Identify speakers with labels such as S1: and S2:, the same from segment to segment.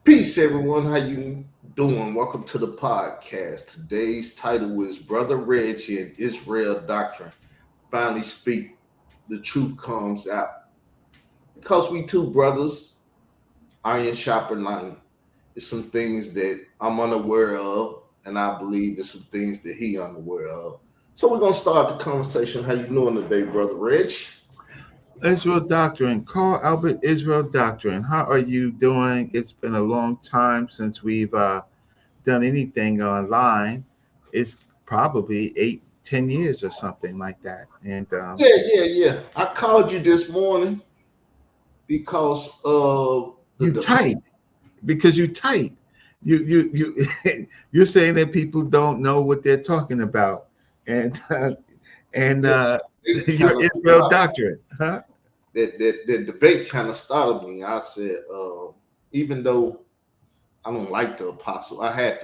S1: Peace, everyone. How you doing? Welcome to the podcast. Today's title is Brother Reggie and Israel Doctrine. Finally speak. The truth comes out. Because we two brothers, iron sharpen iron. There's some things that I'm unaware of, and I believe there's some things that he unaware of. So we're gonna start the conversation. How you doing today, Brother Reggie?
S2: Israel Doctrine, Carl Albert Israel Doctrine. How are you doing? It's been a long time since we've done anything online. It's probably 8, 10 years or something like that. And
S1: Yeah. I called you this morning because of the
S2: you
S1: debate.
S2: tight because you tight. You're saying that people don't know what they're talking about, and and
S1: Yeah, it
S2: your
S1: kind of
S2: Israel Doctrine, huh?
S1: that debate kind of startled me. I said, even though I don't like the apostle, I had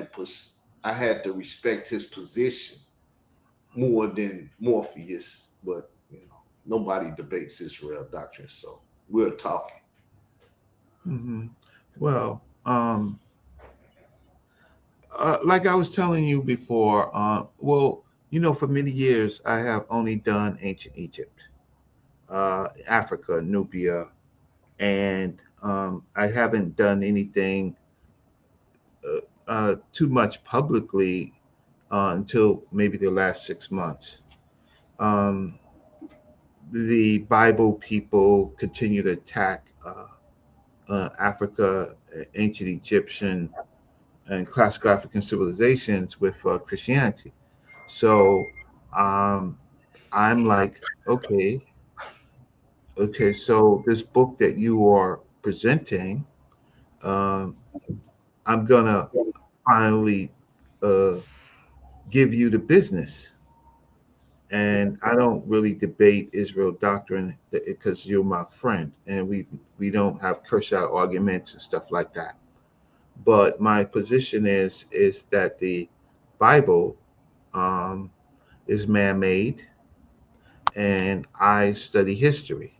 S1: to respect his position more than Morpheus. But nobody debates Israel doctrine, so we're talking.
S2: hmm Well, like I was telling you before, for many years I have only done ancient Egypt, Africa, Nubia, and I haven't done anything too much publicly until maybe the last 6 months. Um, the Bible people continue to attack Africa, ancient Egyptian, and classical African civilizations with Christianity. So um, I'm like, okay, okay. So this book that you are presenting, um, I'm gonna finally uh, give you the business. And I don't really debate Israel doctrine because you're my friend, and we don't have curse out arguments and stuff like that. But my position is that the Bible um, is man-made, and I study history.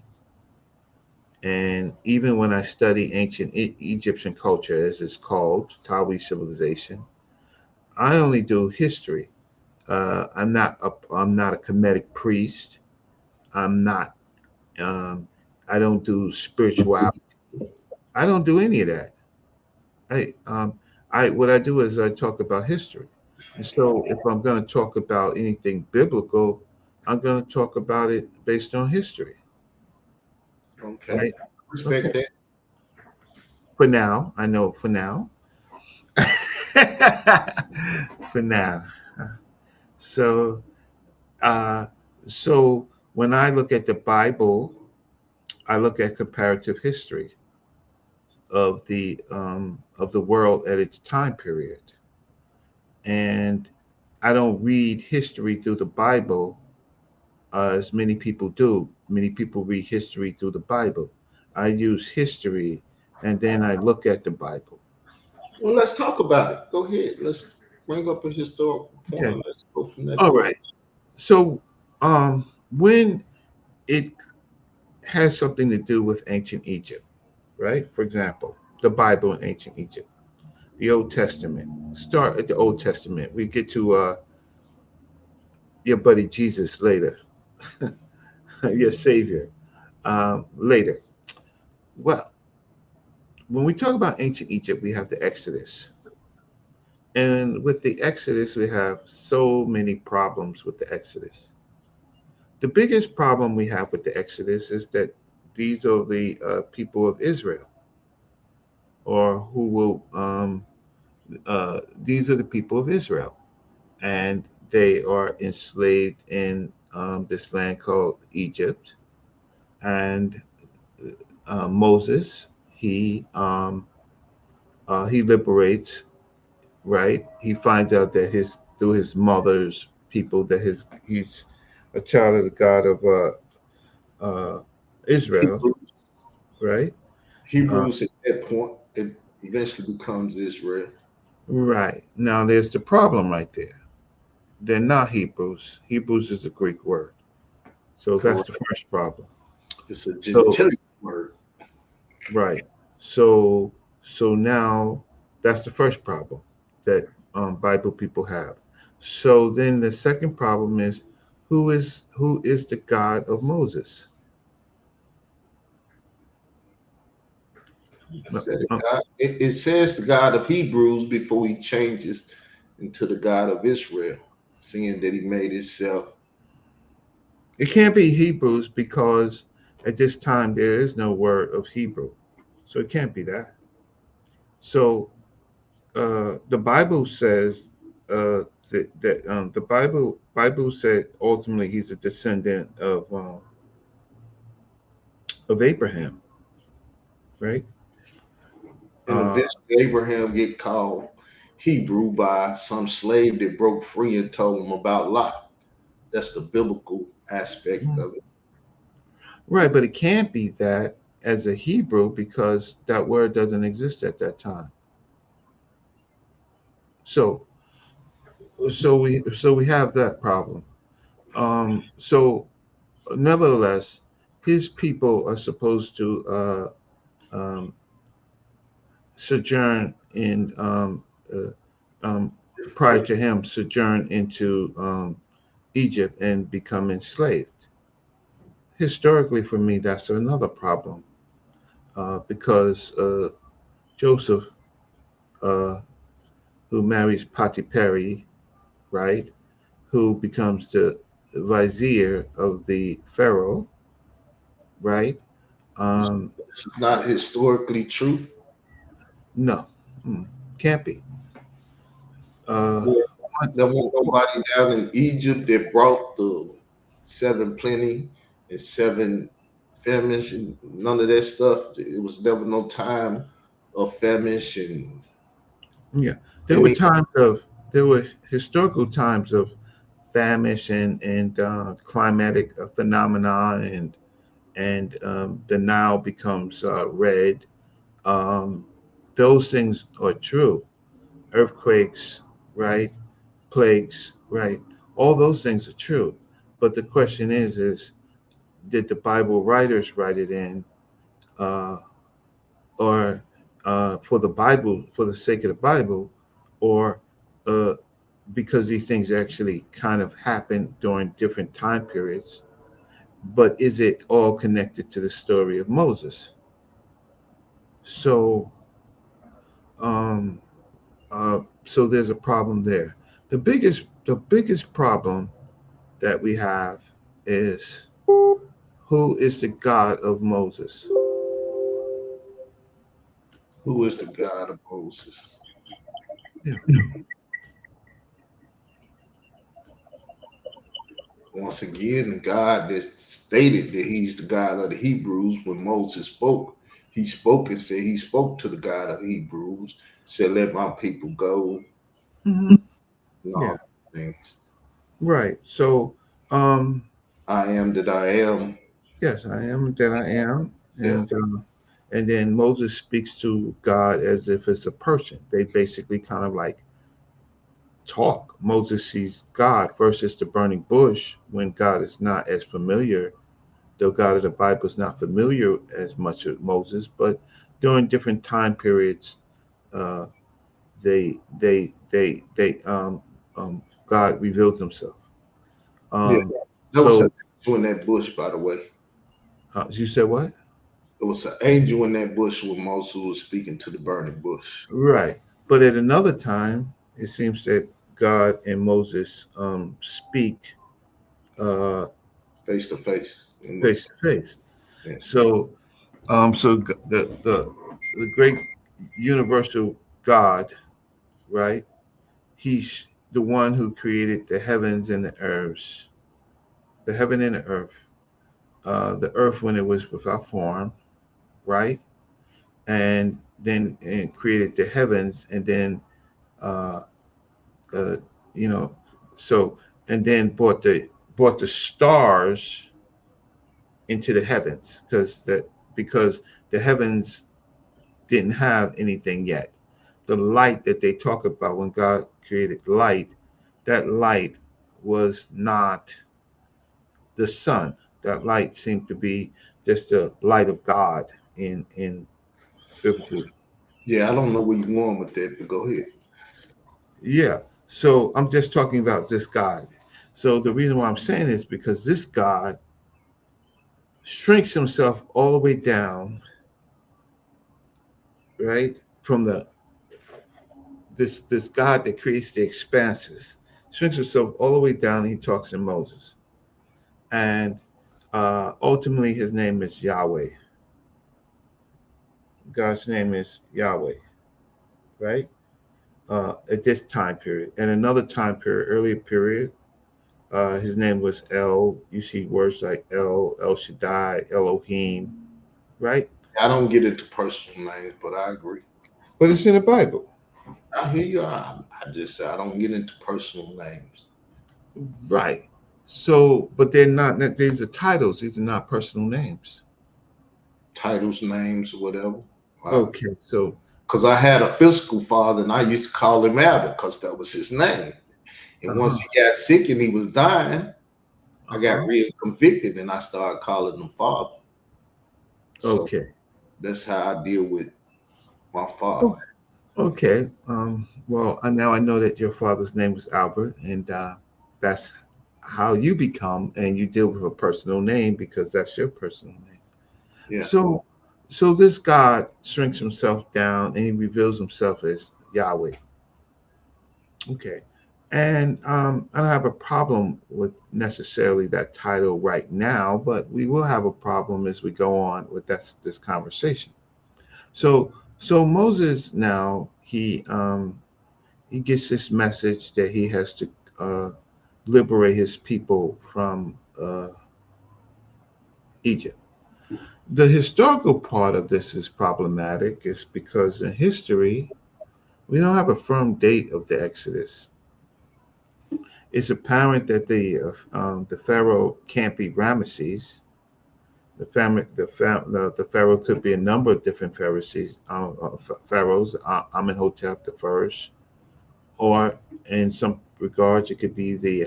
S2: And even when I study ancient Egyptian culture, as it's called, Tawi civilization, I only do history. I'm not a Kemetic priest. I'm not. Um, I don't do spirituality. I don't do any of that. I I what I do is I talk about history. And so if I'm going to talk about anything biblical, I'm going to talk about it based on history,
S1: Okay,
S2: right? Okay.
S1: respect that.
S2: For now, I know for now. For now. So, uh, so when I look at the Bible, I look at comparative history of the world at its time period, and I don't read history through the Bible as many people do. Many people read history through the Bible. I use history, and then I look at the Bible.
S1: Well, let's talk about it. Go ahead. Let's bring up a historical point
S2: Okay.
S1: and let's go from that
S2: All
S1: direction.
S2: right. So, when it has something to do with ancient Egypt, right? For example, the Bible in ancient Egypt, the Old Testament. Start at the Old Testament. We get to your buddy Jesus later, your Savior later. Well, when we talk about ancient Egypt, we have the Exodus. And with the Exodus, we have so many problems with the Exodus. The biggest problem we have with the Exodus is that these are the people of Israel, or who will, these are the people of Israel, and they are enslaved in this land called Egypt. And Moses, he liberates, right? He finds out that his through his mother's people that he's a child of the God of Israel,
S1: Hebrews,
S2: right? Uh,
S1: Hebrews at that point, it eventually becomes Israel.
S2: right. Now there's the problem right there. They're not Hebrews. Hebrews is the Greek word. So that's the
S1: Correct.
S2: first problem.
S1: It's a
S2: So
S1: gentilic word.
S2: right. So So now that's the first problem that Bible people have. So then the second problem is who is the God of Moses?
S1: I
S2: No,
S1: said, it says the God of Hebrews before he changes into the God of Israel, seeing that he made himself.
S2: it can't be Hebrews because at this time there is no word of Hebrew, so it can't be that. So the Bible says that the Bible said ultimately he's a descendant of Abraham, right?
S1: And
S2: Uh,
S1: eventually Abraham get called Hebrew by some slave that broke free and told him about Lot. That's the biblical aspect of it.
S2: right, but it can't be that as a Hebrew because that word doesn't exist at that time. So so we have that problem. So nevertheless, his people are supposed to sojourn in uh, um, prior to him sojourn into Egypt and become enslaved. Historically, for me, that's another problem because Joseph, uh, who marries Potipharah, right, who becomes the vizier of the pharaoh, right? Um,
S1: This is not historically true.
S2: no, can't be. Uh,
S1: There
S2: one-
S1: there wasn't nobody down in Egypt that brought the seven plenty and seven famish and none of that stuff. It was never no time of famish and
S2: yeah, there were
S1: any.
S2: times of there were historical times of famish and climatic phenomena and the Nile becomes red. Um, those things are true. Earthquakes, right? Plagues, right? All those things are true. But the question is did the Bible writers write it in, uh, or for the Bible, for the sake of the Bible, or uh, because these things actually kind of happened during different time periods? But is it all connected to the story of Moses? So, um, so there's a problem there. The biggest problem that we have is who is the God of Moses?
S1: Who is the God of Moses?
S2: Yeah.
S1: Once again, the God that stated that he's the God of the Hebrews when Moses spoke. He spoke and said he spoke to the God of Hebrews, said, let my people go,
S2: Hmm.
S1: and
S2: Yeah.
S1: all these things.
S2: Right. So, um,
S1: I am that I am.
S2: yes, I am that I am,
S1: Yeah.
S2: and then Moses speaks to God as if it's a person. They basically kind of like talk. Moses sees God versus the burning bush when God is not as familiar. The God of the Bible is not familiar as much with Moses, but during different time periods, uh, they God revealed Himself.
S1: Yeah.
S2: Um,
S1: There was an
S2: so
S1: angel in that bush, by the way.
S2: you said what?
S1: There was an angel in that bush when Moses was speaking to the burning bush,
S2: Right. But at another time, it seems that God and Moses speak uh,
S1: face to face. It
S2: face
S1: was,
S2: to face.
S1: yeah.
S2: So, the great universal God, right? He's the one who created the heavens and the earths, the heaven and the earth. The earth when it was without form, right? And then and created the heavens, and then uh, uh, you know, so and then brought the stars into the heavens because the heavens didn't have anything yet. The light that they talk about when God created light, that light was not the sun. That light seemed to be just the light of God in biblical.
S1: Yeah, I don't know where you're going with that, but go ahead.
S2: Yeah. So I'm just talking about this God. So the reason why I'm saying is because this God shrinks himself all the way down, right? From the this God that creates the expanses, shrinks himself all the way down. And he talks to Moses, and ultimately his name is Yahweh. God's name is Yahweh, right? At this time period, and another time period, earlier period, his name was El. You see words like El, El Shaddai, Elohim, right?
S1: I don't get into personal names, but I agree.
S2: But it's in the Bible,
S1: I hear you. I just say I don't get into personal names.
S2: right? So, but they're not. These are titles. These are not personal names.
S1: Titles, names, whatever.
S2: Okay, so
S1: Because I had a physical father and I used to call him Albert because that was his name. And
S2: uh
S1: once
S2: huh,
S1: he got sick and he was dying, I
S2: uh
S1: got
S2: huh.
S1: real convicted and I started calling him father. So
S2: Okay,
S1: that's how I deal with my father.
S2: oh, okay. Well, now I know that your father's name was Albert, and that's how you become, and you deal with a personal name because that's your personal name.
S1: Yeah.
S2: So, so this God shrinks himself down and he reveals himself as Yahweh. Okay. And I don't have a problem with necessarily that title right now, but we will have a problem as we go on with this conversation. So, so Moses now he gets this message that he has to uh, liberate his people from Egypt. The historical part of this is problematic, is because in history we don't have a firm date of the Exodus. It's apparent that the pharaoh can't be Ramesses. The pharaoh could be a number of different pharaohs. Amenhotep the first, or in some regards, it could be the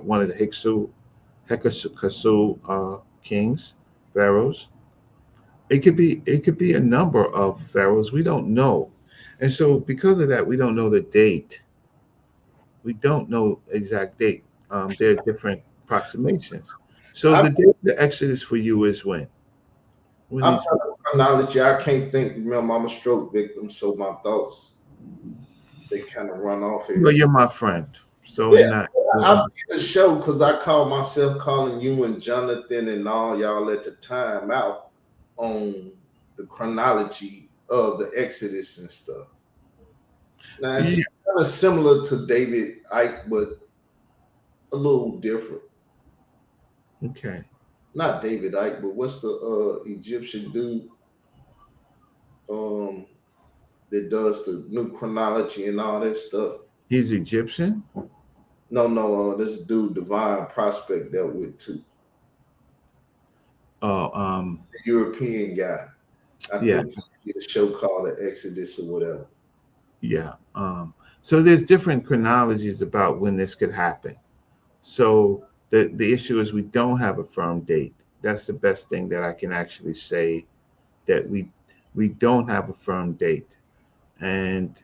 S2: one of the Hyksos kings, pharaohs. It could be a number of pharaohs. We don't know, and so because of that, we don't know the date. We don't know exact date. There are different approximations. So
S1: I,
S2: the date of the Exodus for you is when? When
S1: I'm
S2: these?
S1: trying to chronology. I can't think. Remember, I'm a stroke victim, so my thoughts they kind of run off
S2: Well,
S1: every.
S2: you're my friend, so
S1: Yeah,
S2: in that.
S1: I'm in the show because I call myself calling you and Jonathan and all y'all at the time out on the chronology of the Exodus and stuff. Now it's
S2: Yeah,
S1: kind of similar to David Icke, but a little different.
S2: okay.
S1: Not David Icke, but what's the Egyptian dude um, that does the new chronology and all that stuff?
S2: He's Egyptian.
S1: No, no, this dude Divine Prospect dealt with too.
S2: Oh,
S1: The European guy. I
S2: yeah,
S1: think he did a show called The Exodus or whatever.
S2: yeah. So there's different chronologies about when this could happen. So the issue is we don't have a firm date. That's the best thing that I can actually say, that we don't have a firm date. And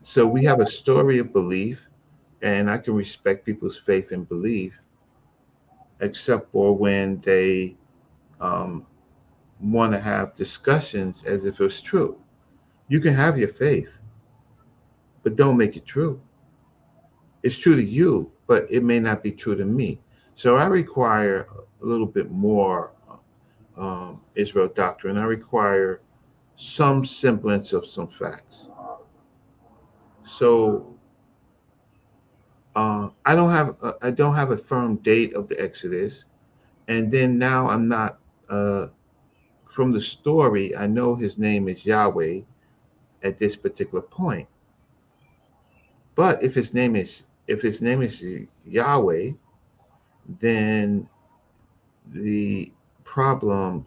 S2: so we have a story of belief, and I can respect people's faith and belief, except for when they um, want to have discussions as if it's true. You can have your faith, but don't make it true. It's true to you, but it may not be true to me. So I require a little bit more Israel doctrine. I require some semblance of some facts. So I don't have a firm date of the Exodus, and then now I'm not uh, from the story. I know his name is Yahweh at this particular point, but if his name is Yahweh, then the problem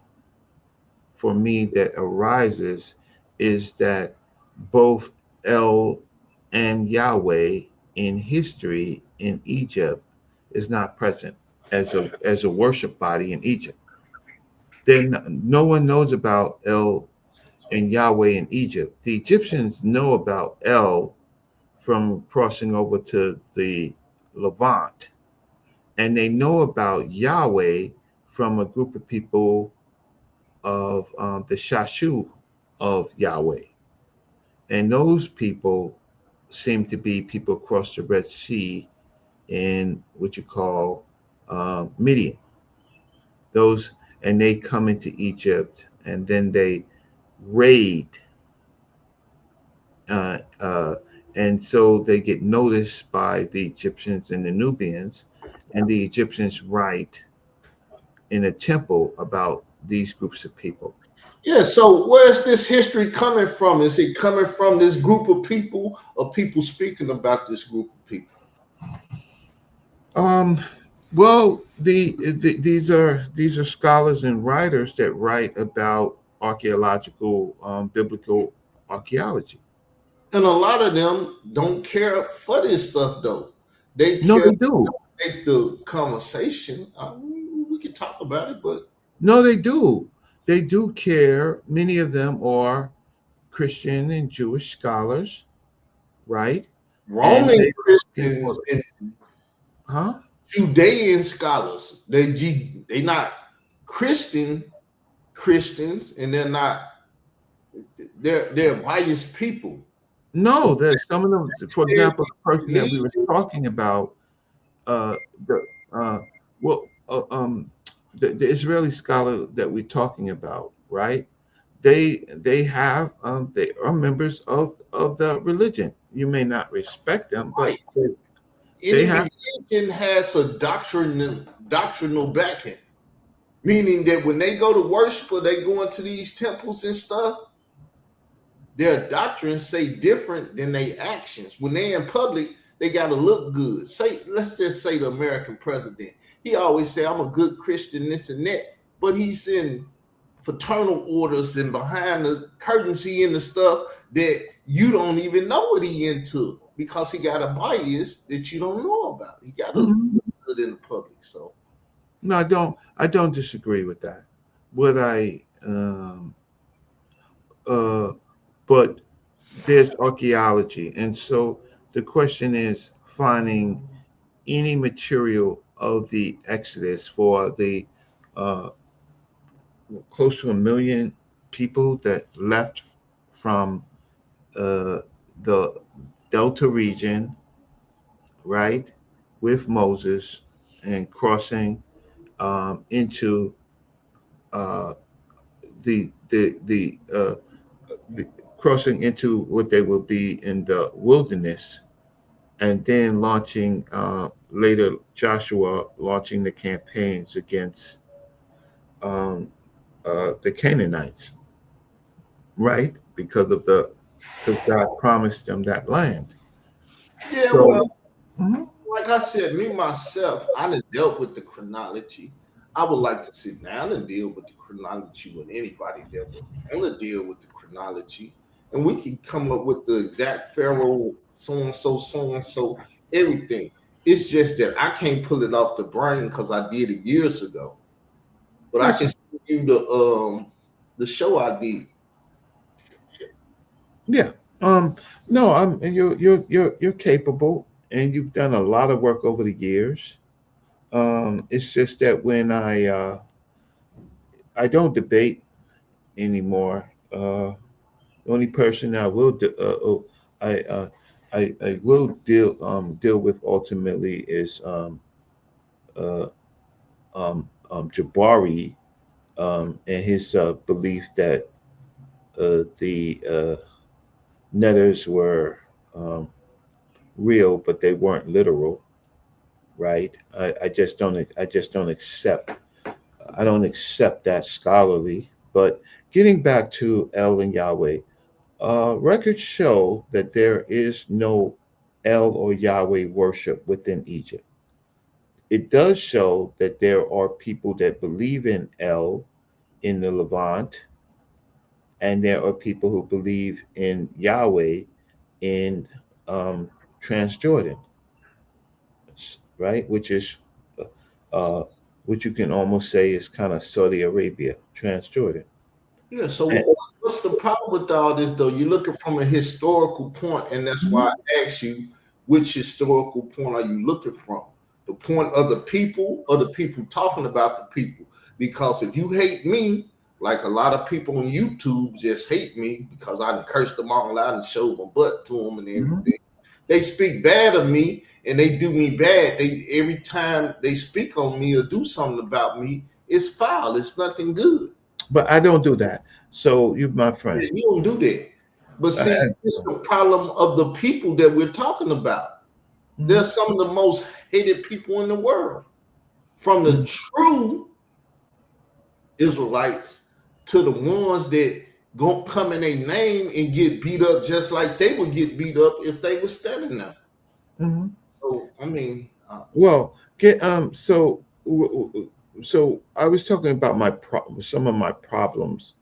S2: for me that arises is that both El and Yahweh in history in Egypt is not present as a worship body in Egypt. Then no one knows about El and Yahweh in Egypt. The Egyptians know about El from crossing over to the Levant, and they know about Yahweh from a group of people of the Shashu of Yahweh. And those people seem to be people across the Red Sea in what you call Midian. Those, and they come into Egypt, and then they raid, uh, uh, and so they get noticed by the Egyptians and the Nubians, and the Egyptians write in a temple about these groups of people.
S1: Yeah, so where's this history coming from? Is it coming from this group of people or people speaking about this group of people?
S2: Um, well, these are scholars and writers that write about archaeological, biblical archaeology.
S1: And a lot of them don't care for this stuff though. They
S2: No,
S1: care
S2: they do.
S1: to make the conversation. We can talk about it, but
S2: No, they do. They do care. Many of them are Christian and Jewish scholars, right? And
S1: Roman
S2: they're looking
S1: Christians
S2: for,
S1: and
S2: huh?
S1: Judean scholars, they not Christian Christians, and they're biased people.
S2: No, there's some of them. For
S1: They're
S2: example, the person that we were
S1: religion,
S2: talking about, the well, the Israeli scholar that we're talking about, right? They are members of the religion. You may not respect them, but
S1: right?
S2: they
S1: Any
S2: have.
S1: religion has a doctrinal backing, meaning that when they go to worship or they go into these temples and stuff, their doctrines say different than their actions. When they're in public, they gotta look good. Let's just say the American president. He always say, "I'm a good Christian," this and that, but he's in fraternal orders and behind the curtains he into stuff that you don't even know what he into because he got a bias that you don't know about. He got to look
S2: Mhm.
S1: good in the public. So
S2: No, I don't. I don't disagree with that. What I uh, but there's archaeology, and so the question is finding any material of the Exodus for the uh, close to 1 million people that left from uh, the Delta region, right, with Moses and crossing into uh, the crossing into what they will be in the wilderness, and then launching later Joshua launching the campaigns against um, the Canaanites, right? Because God promised them that land.
S1: yeah,
S2: So,
S1: well,
S2: mhm,
S1: like I said, me myself, I done dealt with the chronology. I would like to sit down and deal with the chronology with anybody that would want to deal with the chronology, and we can come up with the exact pharaoh, so and so, everything. It's just that I can't pull it off the brain because I did it years ago. But I
S2: that's
S1: can send you the show I did.
S2: yeah. Um, no, you're capable, and you've done a lot of work over the years. It's just that when I don't debate anymore. The only person I will I, uh, I will deal with ultimately is uh, Jabari and his belief that the netters were um, real, but they weren't literal, right? I just don't accept. I don't accept that scholarly. But getting back to El and Yahweh, records show that there is no El or Yahweh worship within Egypt. It does show that there are people that believe in El in the Levant, and there are people who believe in Yahweh in um, Transjordan, right? Uh, which you can almost say is kind of Saudi Arabia, Transjordan.
S1: Yeah. So
S2: And,
S1: what's the problem with all this though? You're looking from a historical point, and that's why
S2: Mhm.
S1: I asked you which historical point are you looking from? The point of the people or the people talking about the people? Because if you hate me, like a lot of people on YouTube just hate me because I done cursed them all out and showed my butt to them and
S2: Mhm.
S1: everything. They speak bad of me and they do me bad. They every time they speak on me or do something about me, it's foul. It's nothing good.
S2: But I don't do that. So you, my
S1: Yeah,
S2: friend.
S1: you don't do that. But see, it's the problem of the people that we're talking about. They're
S2: Mhm.
S1: some of the most hated people in the world. From the
S2: Mhm.
S1: true Israelites to the ones that go come in a name and get beat up just like they would get beat up if they were standing there.
S2: Mhm.
S1: So I mean,
S2: Well, get so I was talking about some of my problems.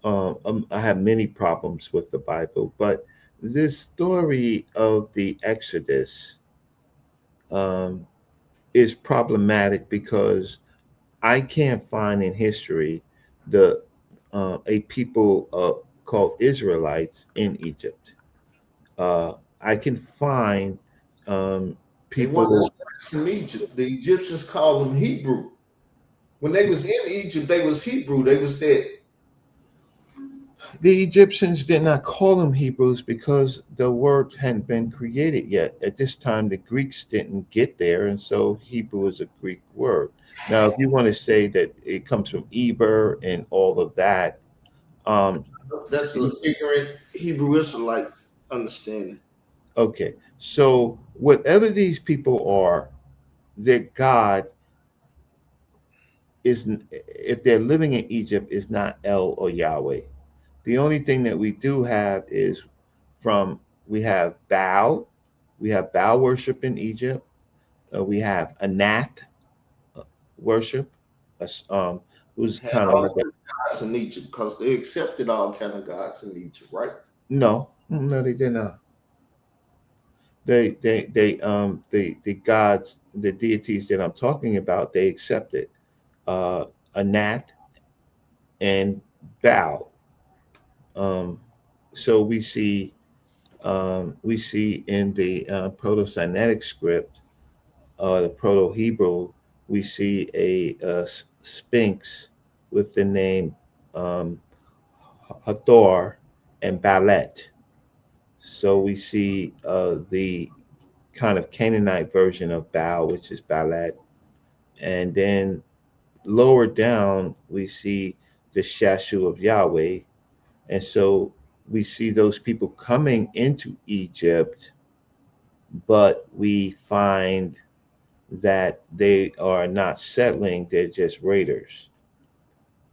S2: I have many problems with the Bible, but this story of the Exodus um, is problematic because I can't find in history the a people called Israelites in Egypt. I can find um,
S1: they weren't
S2: people.
S1: Israelites in Egypt. The Egyptians called them Hebrew. When they was in Egypt, they was Hebrew. They was that.
S2: The Egyptians did not call them Hebrews because the word hadn't been created yet. At this time, the Greeks didn't get there, and so Hebrew is a Greek word. Now, if you want to say that it comes from Eber and all of that, um,
S1: That's an ignorant Hebrew Israelite understanding.
S2: okay. So whatever these people are, their God is, if they're living in Egypt, is not El or Yahweh. The only thing that we do have is from we have Baal worship in Egypt. We have Anath worship, who's
S1: Had
S2: kind of
S1: all
S2: like a
S1: kind of gods in Egypt because they accepted all kind of gods in Egypt, right?
S2: no, no, they did not. The gods, the deities that I'm talking about, they accepted uh, Anath and Baal. Um, so we see in the Proto-Sinaitic script, the Proto-Hebrew, we see a sphinx with the name um, Hathor and Balet. So we see the kind of Canaanite version of Baal, which is Balet, and then lower down we see the Shashu of Yahweh, and so we see those people coming into Egypt, but we find that they are not settling, they're just raiders.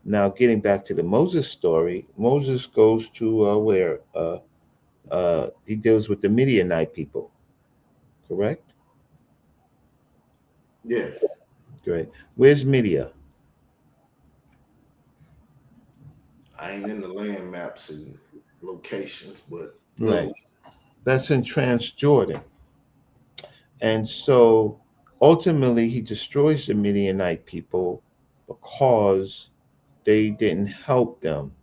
S2: Now, getting back to the Moses story, Moses goes to where? He deals with the Midianite people, correct?
S1: Yes.
S2: Great. Where's Midia?
S1: I ain't in the land maps and locations, but
S2: Right.
S1: middle.
S2: That's in Transjordan. And so ultimately, he destroys the Midianite people because they didn't help them.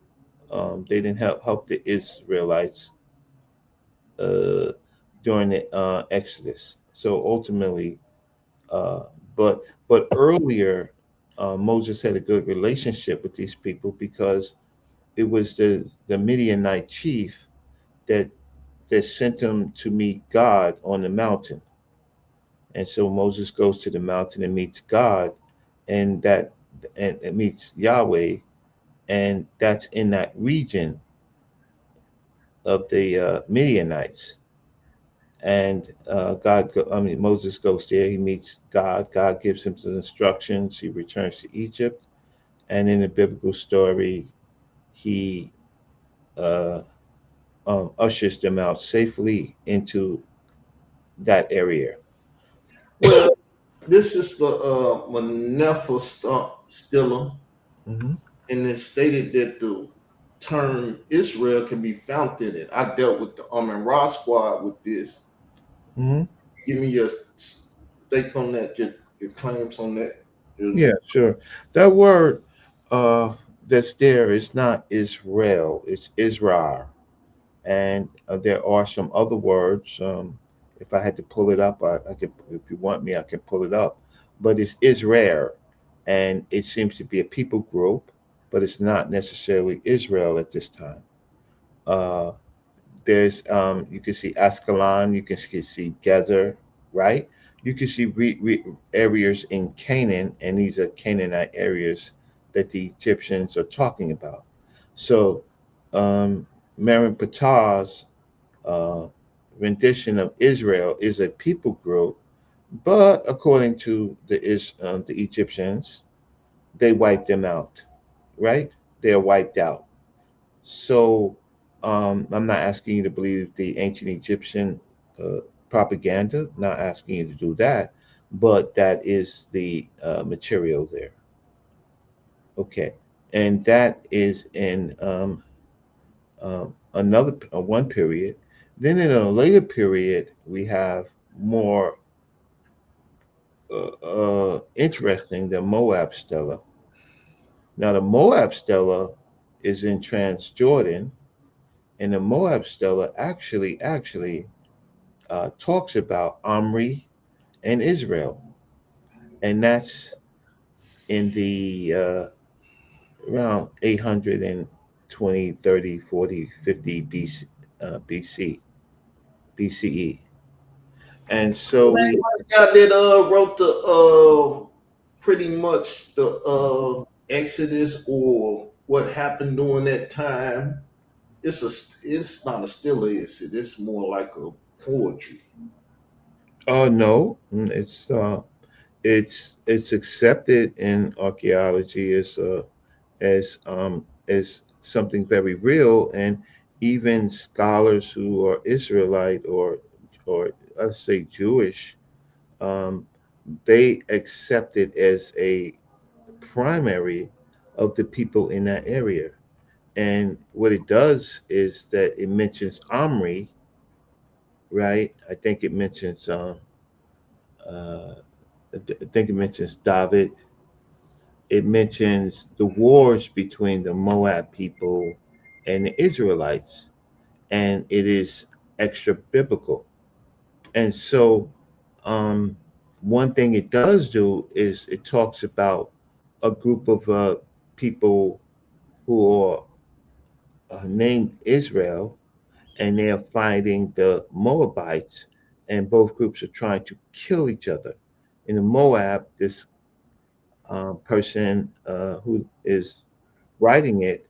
S2: They didn't help the Israelites uh, during the Exodus. So ultimately, uh, but earlier, Moses had a good relationship with these people because it was the Midianite chief that sent him to meet God on the mountain. And so Moses goes to the mountain and meets God, and and meets Yahweh, and that's in that region of the Midianites. And Moses goes there. He meets God. God gives him some instructions. He returns to Egypt, and in the biblical story, he uh, ushers them out safely into that area.
S1: Well, this is the Manefa Stilla,
S2: Hmm.
S1: and it stated that the term Israel can be found in it. I dealt with the Ra squad with this.
S2: Hmm.
S1: Give me your stake on that, your claims on that.
S2: Yeah, sure. That word, uh, that's there is not Israel, it's Israel. And there are some other words. If I had to pull it up, I could. If you want me, I can pull it up. But it's Israel, and it seems to be a people group, but it's not necessarily Israel at this time. Uh, there's you can see Ascalon, you can see Gezer, right? You can see areas in Canaan, and these are Canaanite areas that the Egyptians are talking about. So, Maren Patah's uh, rendition of Israel is a people group, but according to the Egyptians, they wiped them out, right? They're wiped out. So I'm not asking you to believe the ancient Egyptian uh, propaganda. Not asking you to do that, but that is the material there. Okay, and that is in another one period. Then in a later period, we have more interesting the Moab stela. Now the Moab stela is in Transjordan, and the Moab stela actually talks about Omri and Israel, and that's in the around 820, 30, 40, 50 BC, BCE. And so we,
S1: Guy that wrote the pretty much the Exodus or what happened during that time. It's not a still is it. It's more like a poetry.
S2: no, it's accepted in archaeology as something very real, and even scholars who are Israelite or let's say Jewish, um, they accept it as a primary of the people in that area. And what it does is that it mentions Omri, right? I think it mentions uh, I think it mentions David. It mentions the wars between the Moab people and the Israelites, and it is extra biblical. And so, um, one thing it does do is it talks about a group of people who are named Israel, and they are fighting the Moabites, and both groups are trying to kill each other. In the Moab, this person who is writing it,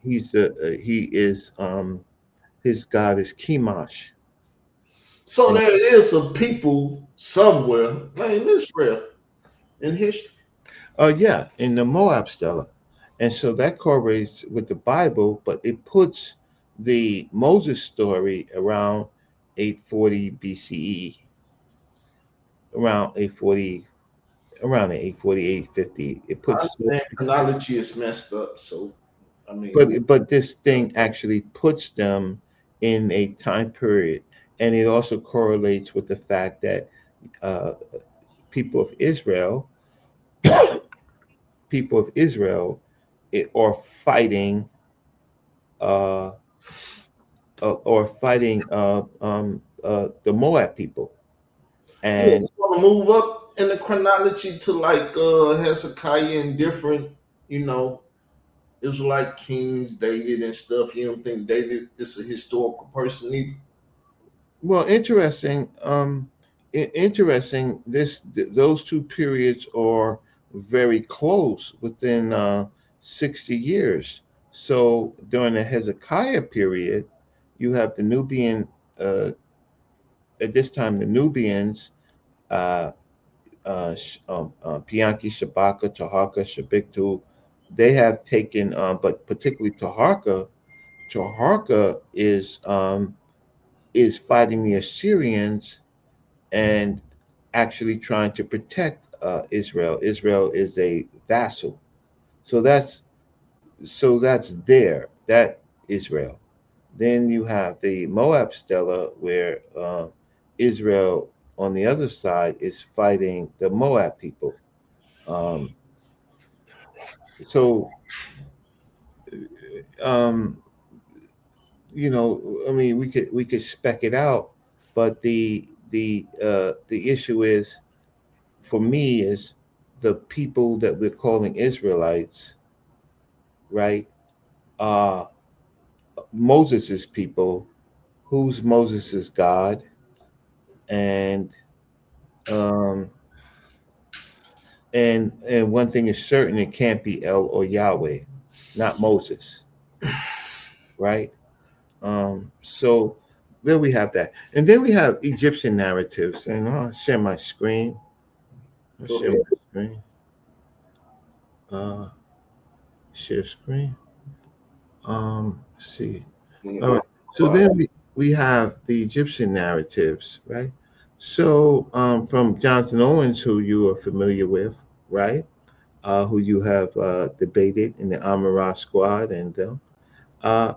S2: he is his god is Chemosh.
S1: So
S2: And
S1: there is a people somewhere named Israel in history.
S2: yeah, in the Moab stela. And so that correlates with the Bible, but it puts the Moses story around 840 BCE, around 840, around 840, 850. It
S1: I
S2: puts,
S1: understand chronology is messed up. So I mean,
S2: but this thing actually puts them in a time period, and it also correlates with the fact that uh, people of Israel, people of Israel, are fighting uh, the Moab people.
S1: yeah,
S2: And
S1: it's gonna move up in the chronology to like Hezekiah and different, you know, Israelite kings, David and stuff. You don't think David is a historical person either?
S2: well, interesting. Interesting. Those two periods are very close, within 60 years. So during the Hezekiah period, you have the Nubian. Uh, at this time, the Nubians, uh, Pianki, Shabaka, Taharka, Shabiktu, they have taken, but particularly Taharka. Taharka is fighting the Assyrians and actually trying to protect Israel. Israel is a vassal, so that's there. That Israel. Then you have the Moab stela, where Israel on the other side is fighting the Moab people. Um, so um, I mean, we could spec it out, but the issue is for me is the people that we're calling Israelites, right? Uh Moses's people. Who's Moses's God? And um and one thing is certain, it can't be El or Yahweh, not Moses, right? So there we have that. And then we have Egyptian narratives. And I'll share my screen. I'll
S1: Go
S2: share
S1: ahead.
S2: my screen. Uh, share screen. Let's see.
S1: Let me
S2: All
S1: go
S2: right.
S1: on
S2: So
S1: the
S2: then we have the Egyptian narratives, right? So from Jonathan Owens, who you are familiar with, right? Who you have debated in the Amara squad. And uh,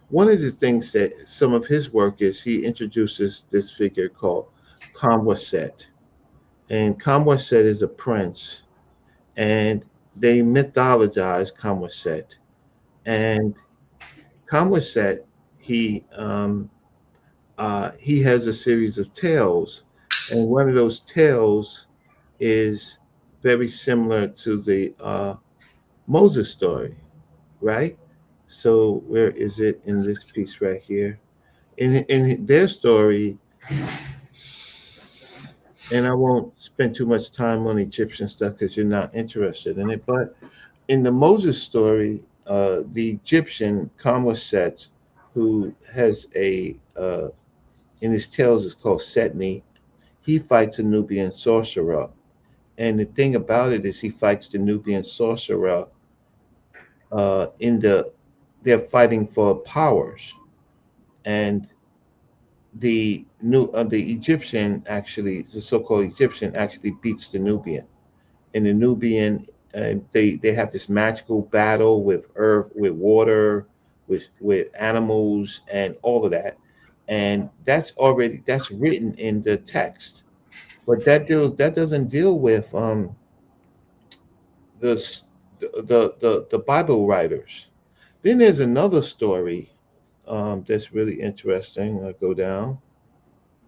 S2: one of the things that some of his work is, he introduces this figure called Kamwaset. And Kamwaset is a prince, and they mythologize Kamwaset. And Kamwaset, he he has a series of tales, and one of those tales is very similar to the Moses story, right? So where is it in this piece right here? In their story, and I won't spend too much time on Egyptian stuff because you're not interested in it. But in the Moses story, the Egyptian Kamwaset, who has a in his tales is called Setni, he fights a Nubian sorcerer. And the thing about it is, he fights the Nubian sorcerer in they're fighting for powers, and the Egyptian actually, the so-called Egyptian actually beats the Nubian. And the Nubian, they have this magical battle with earth, with water, with animals, and all of that. And that's written in the text, but that doesn't deal with the the Bible writers. Then there's another story that's really interesting. I go down.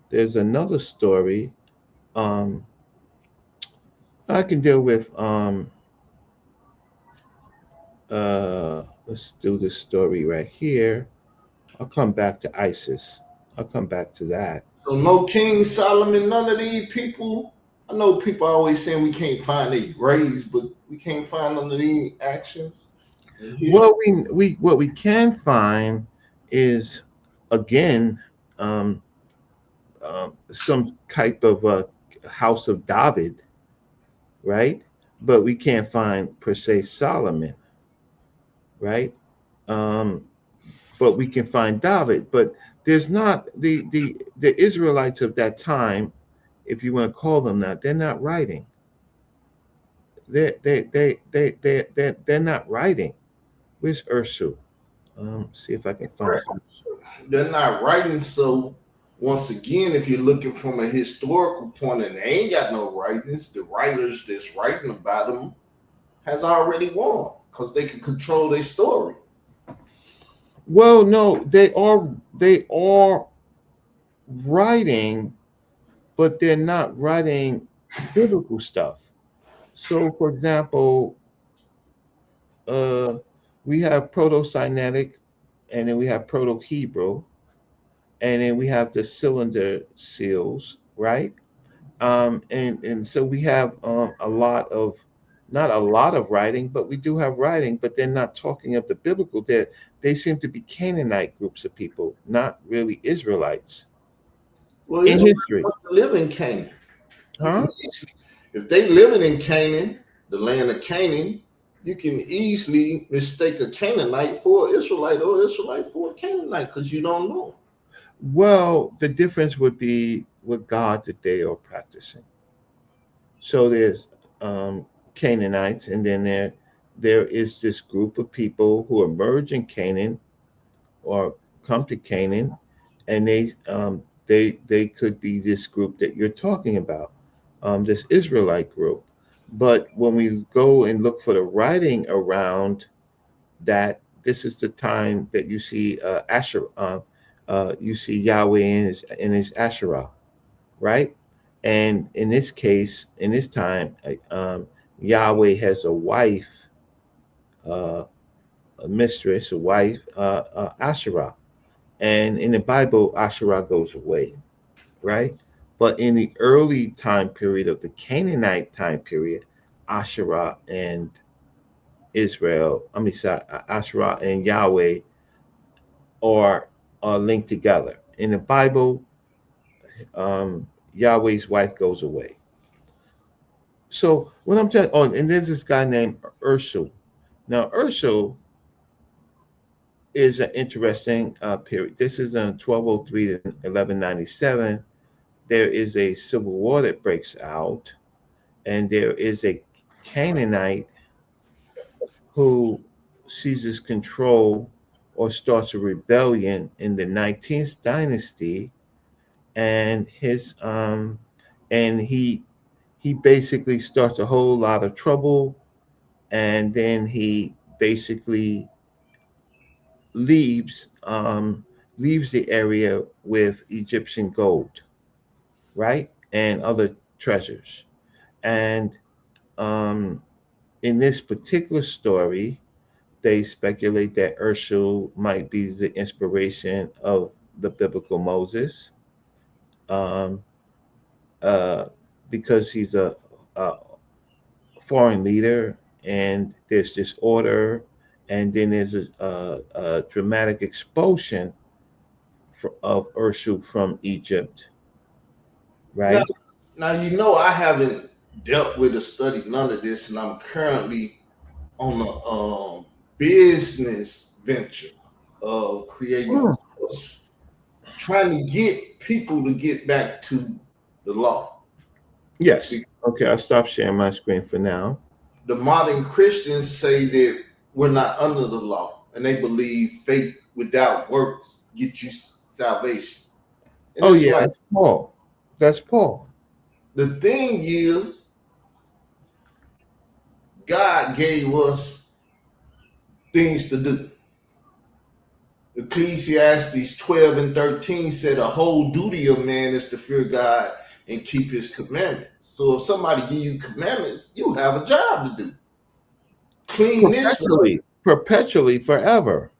S2: There's another story. Um, I can deal with. Let's do this story right here. I'll come back to ISIS. I'll come back to that.
S1: So no King Solomon, none of these people. I know people always saying we can't find their graves, but we can't find none of these actions in history.
S2: What we can find is, again, um, some type of House of David, right? But we can't find per se Solomon, right? Um, but we can find David. But there's not the Israelites of that time, if you want to call them that. They're not writing. They're not writing. Where's Ursu? See if I can find Ursu.
S1: They're not writing. So once again, if you're looking from a historical point and they ain't got no writings, the writers that's writing about them has already won because they can control their story.
S2: Well, no, they are writing, but they're not writing biblical stuff. So, for example, uh, we have Proto-Sinaitic, and then we have Proto-Hebrew, and then we have the cylinder seals, right? And so we have a lot of, not a lot of writing, but we do have writing, but they're not talking of the biblical. They seem to be Canaanite groups of people, not really Israelites
S1: Well,
S2: in
S1: Israel
S2: history,
S1: live in Canaan. You can
S2: huh?
S1: easily, if they living in Canaan, the land of Canaan, you can easily mistake a Canaanite for an Israelite or Israelite for a Canaanite because you don't know.
S2: Well, the difference would be what God that they are practicing. So there's Canaanites, and then there is this group of people who emerge in Canaan or come to Canaan, and they could be this group that you're talking about, this Israelite group. But when we go and look for the writing around that, this is the time that you see Asher, you see Yahweh in his Asherah, right? And in this case, in this time, Yahweh has a wife, uh, a mistress, a wife, Asherah. And in the Bible, Asherah goes away, right? But in the early time period of the Canaanite time period, Asherah and Israel, I mean, sorry, Asherah and Yahweh are, are linked together. In the Bible, Yahweh's wife goes away. So what I'm telling, oh, and there's this guy named Ursul. Now, Ursul is an interesting period. This is in 1203 to 1197. There is a civil war that breaks out, and there is a Canaanite who seizes control or starts a rebellion in the 19th dynasty, and his and he basically starts a whole lot of trouble, and then he basically leaves leaves the area with Egyptian gold, right, and other treasures. And um, in this particular story, they speculate that Urshul might be the inspiration of the biblical Moses, um, uh, because he's a foreign leader, and there's disorder, and then there's a dramatic expulsion of Urshul from Egypt,
S1: Now,
S2: right?
S1: I haven't dealt with or studied none of this, and I'm currently on a business venture of creating a
S2: Mm.
S1: course, trying to get people to get back to the law.
S2: Yes. Okay, I'll stop sharing my screen for now.
S1: The modern Christians say that we're not under the law, and they believe faith without works get you salvation. And
S2: Oh
S1: it's
S2: yeah,
S1: like,
S2: that's Paul. That's Paul.
S1: the thing is, God gave us things to do. Ecclesiastes 12 and 13 said a whole duty of man is to fear God and keep his commandments. So if somebody give you commandments, you have a job to do. Clean this up.
S2: Perpetually, forever,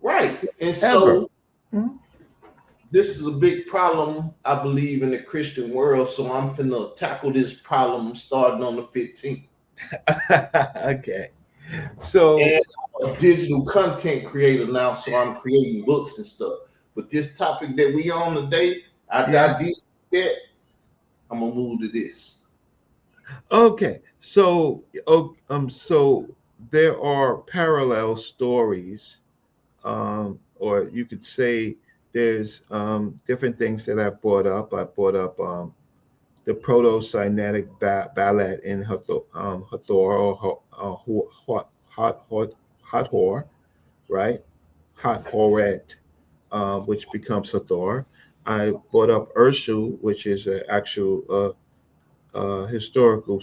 S1: Right. And
S2: ever.
S1: so
S2: Mhm.
S1: this is a big problem, I believe, in the Christian world. So I'm finna tackle this problem starting on the 15th.
S2: Okay. So,
S1: And I'm a digital content creator now, so I'm creating books and stuff. But this topic that we on today, after
S2: yeah.
S1: I did that, I'm gonna move to this.
S2: Okay. So there are parallel stories, or you could say there's different things that I brought up. I brought up the proto-Sinaitic ballet in Hathor, or Hathor, right? Hathor, which becomes Hathor. I brought up Urshu, which is an actual historical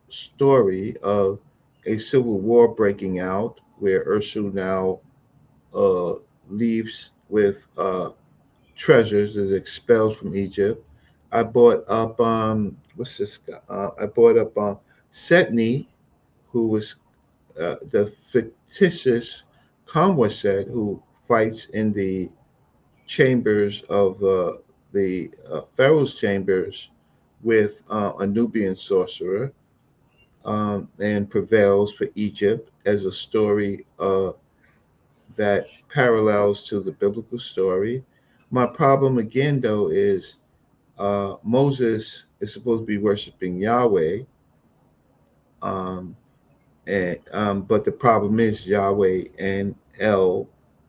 S2: story of a civil war breaking out, where Urshu now uh, leaves with treasures, is expelled from Egypt. I brought up what's this guy? I brought up Setni, who was the fictitious Kamwaset who fights in the chambers of the Pharaoh's chambers with a Nubian sorcerer, and prevails for Egypt, as a story that parallels to the biblical story. My problem again, though, is Moses is supposed to be worshiping Yahweh, um, but the problem is Yahweh and El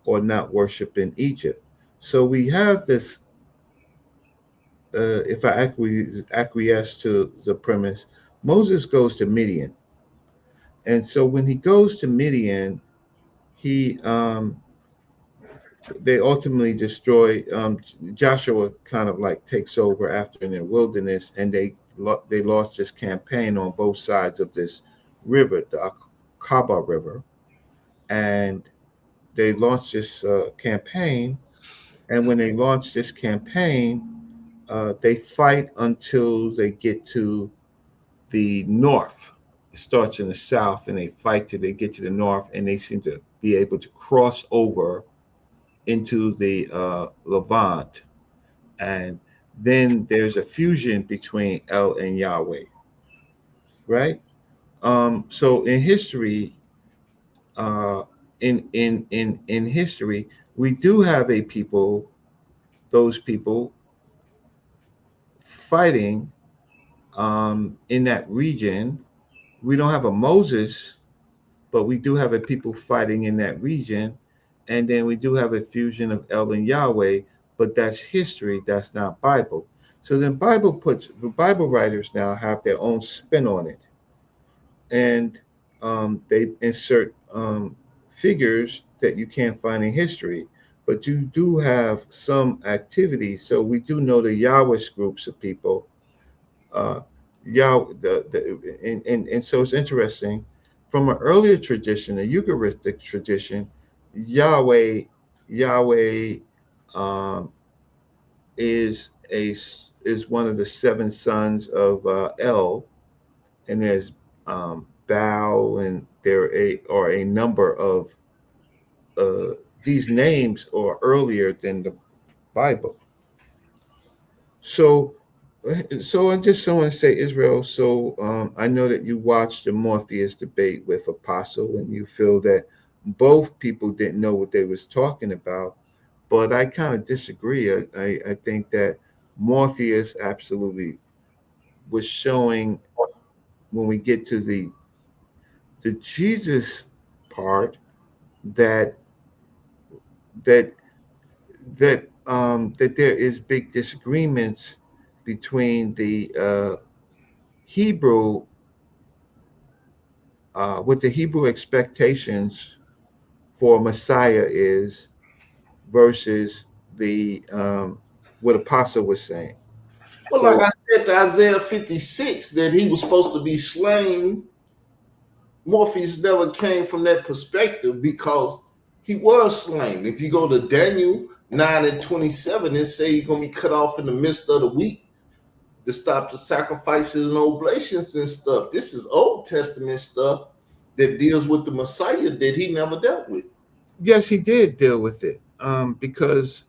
S2: are not worshiping Egypt. So we have this. If I acquiesce to the premise, Moses goes to Midian, and so when he goes to Midian, he they ultimately destroy. Joshua kind of like takes over after in the wilderness, and they lost this campaign on both sides of this river, the Akaba River, and they launched this campaign, and when they launch this campaign, they fight until they get to the north. It starts in the south, and they fight till they get to the north, and they seem to be able to cross over into the Levant, and then there's a fusion between El and Yahweh, right? So in history, uh, in history, we do have a people, those people fighting in that region. We don't have a Moses, but we do have a people fighting in that region, and then we do have a fusion of El and Yahweh, but that's history, that's not Bible. So then the Bible writers now have their own spin on it, and they insert figures that you can't find in history, but you do have some activity. So we do know the Yahwist groups of people. Uh, and so it's interesting. From an earlier tradition, a Eucharistic tradition, Yahweh, Yahweh um, is one of the seven sons of El, and there's Baal, and are a number of uh, these names are earlier than the Bible. So, so I just want to say, Israel. So I know that you watched the Morpheus debate with Apostle, and you feel that both people didn't know what they was talking about. But I kind of disagree. I think that Morpheus absolutely was showing when we get to the Jesus part that that that there is big disagreements between the Hebrew what the Hebrew expectations for Messiah is versus the what Apostle was saying.
S1: Well, like
S2: So
S1: I said to Isaiah 56, that he was supposed to be slain. Morpheus never came from that perspective because he was slain. If you go to Daniel 9 and 27, it say he's going to be cut off in the midst of the weeks to stop the sacrifices and oblations and stuff. This is Old Testament stuff that deals with the Messiah that he never dealt with.
S2: yes, he did deal with it because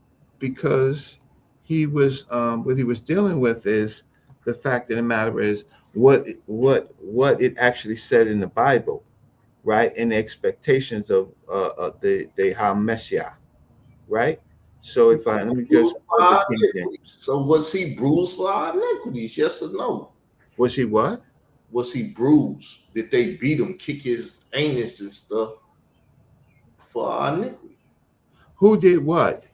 S2: he was what he was dealing with is the fact of the matter is what it actually said in the Bible, right? And the expectations of the Messiah, right? So if I let me
S1: Bruised
S2: just
S1: for
S2: quote the
S1: our
S2: King
S1: iniquities.
S2: James.
S1: So was he bruised for our iniquities? Yes or no?
S2: Was he what?
S1: Was he bruised? Did they beat him, kick his anus and stuff for our iniquity?
S2: Who did what?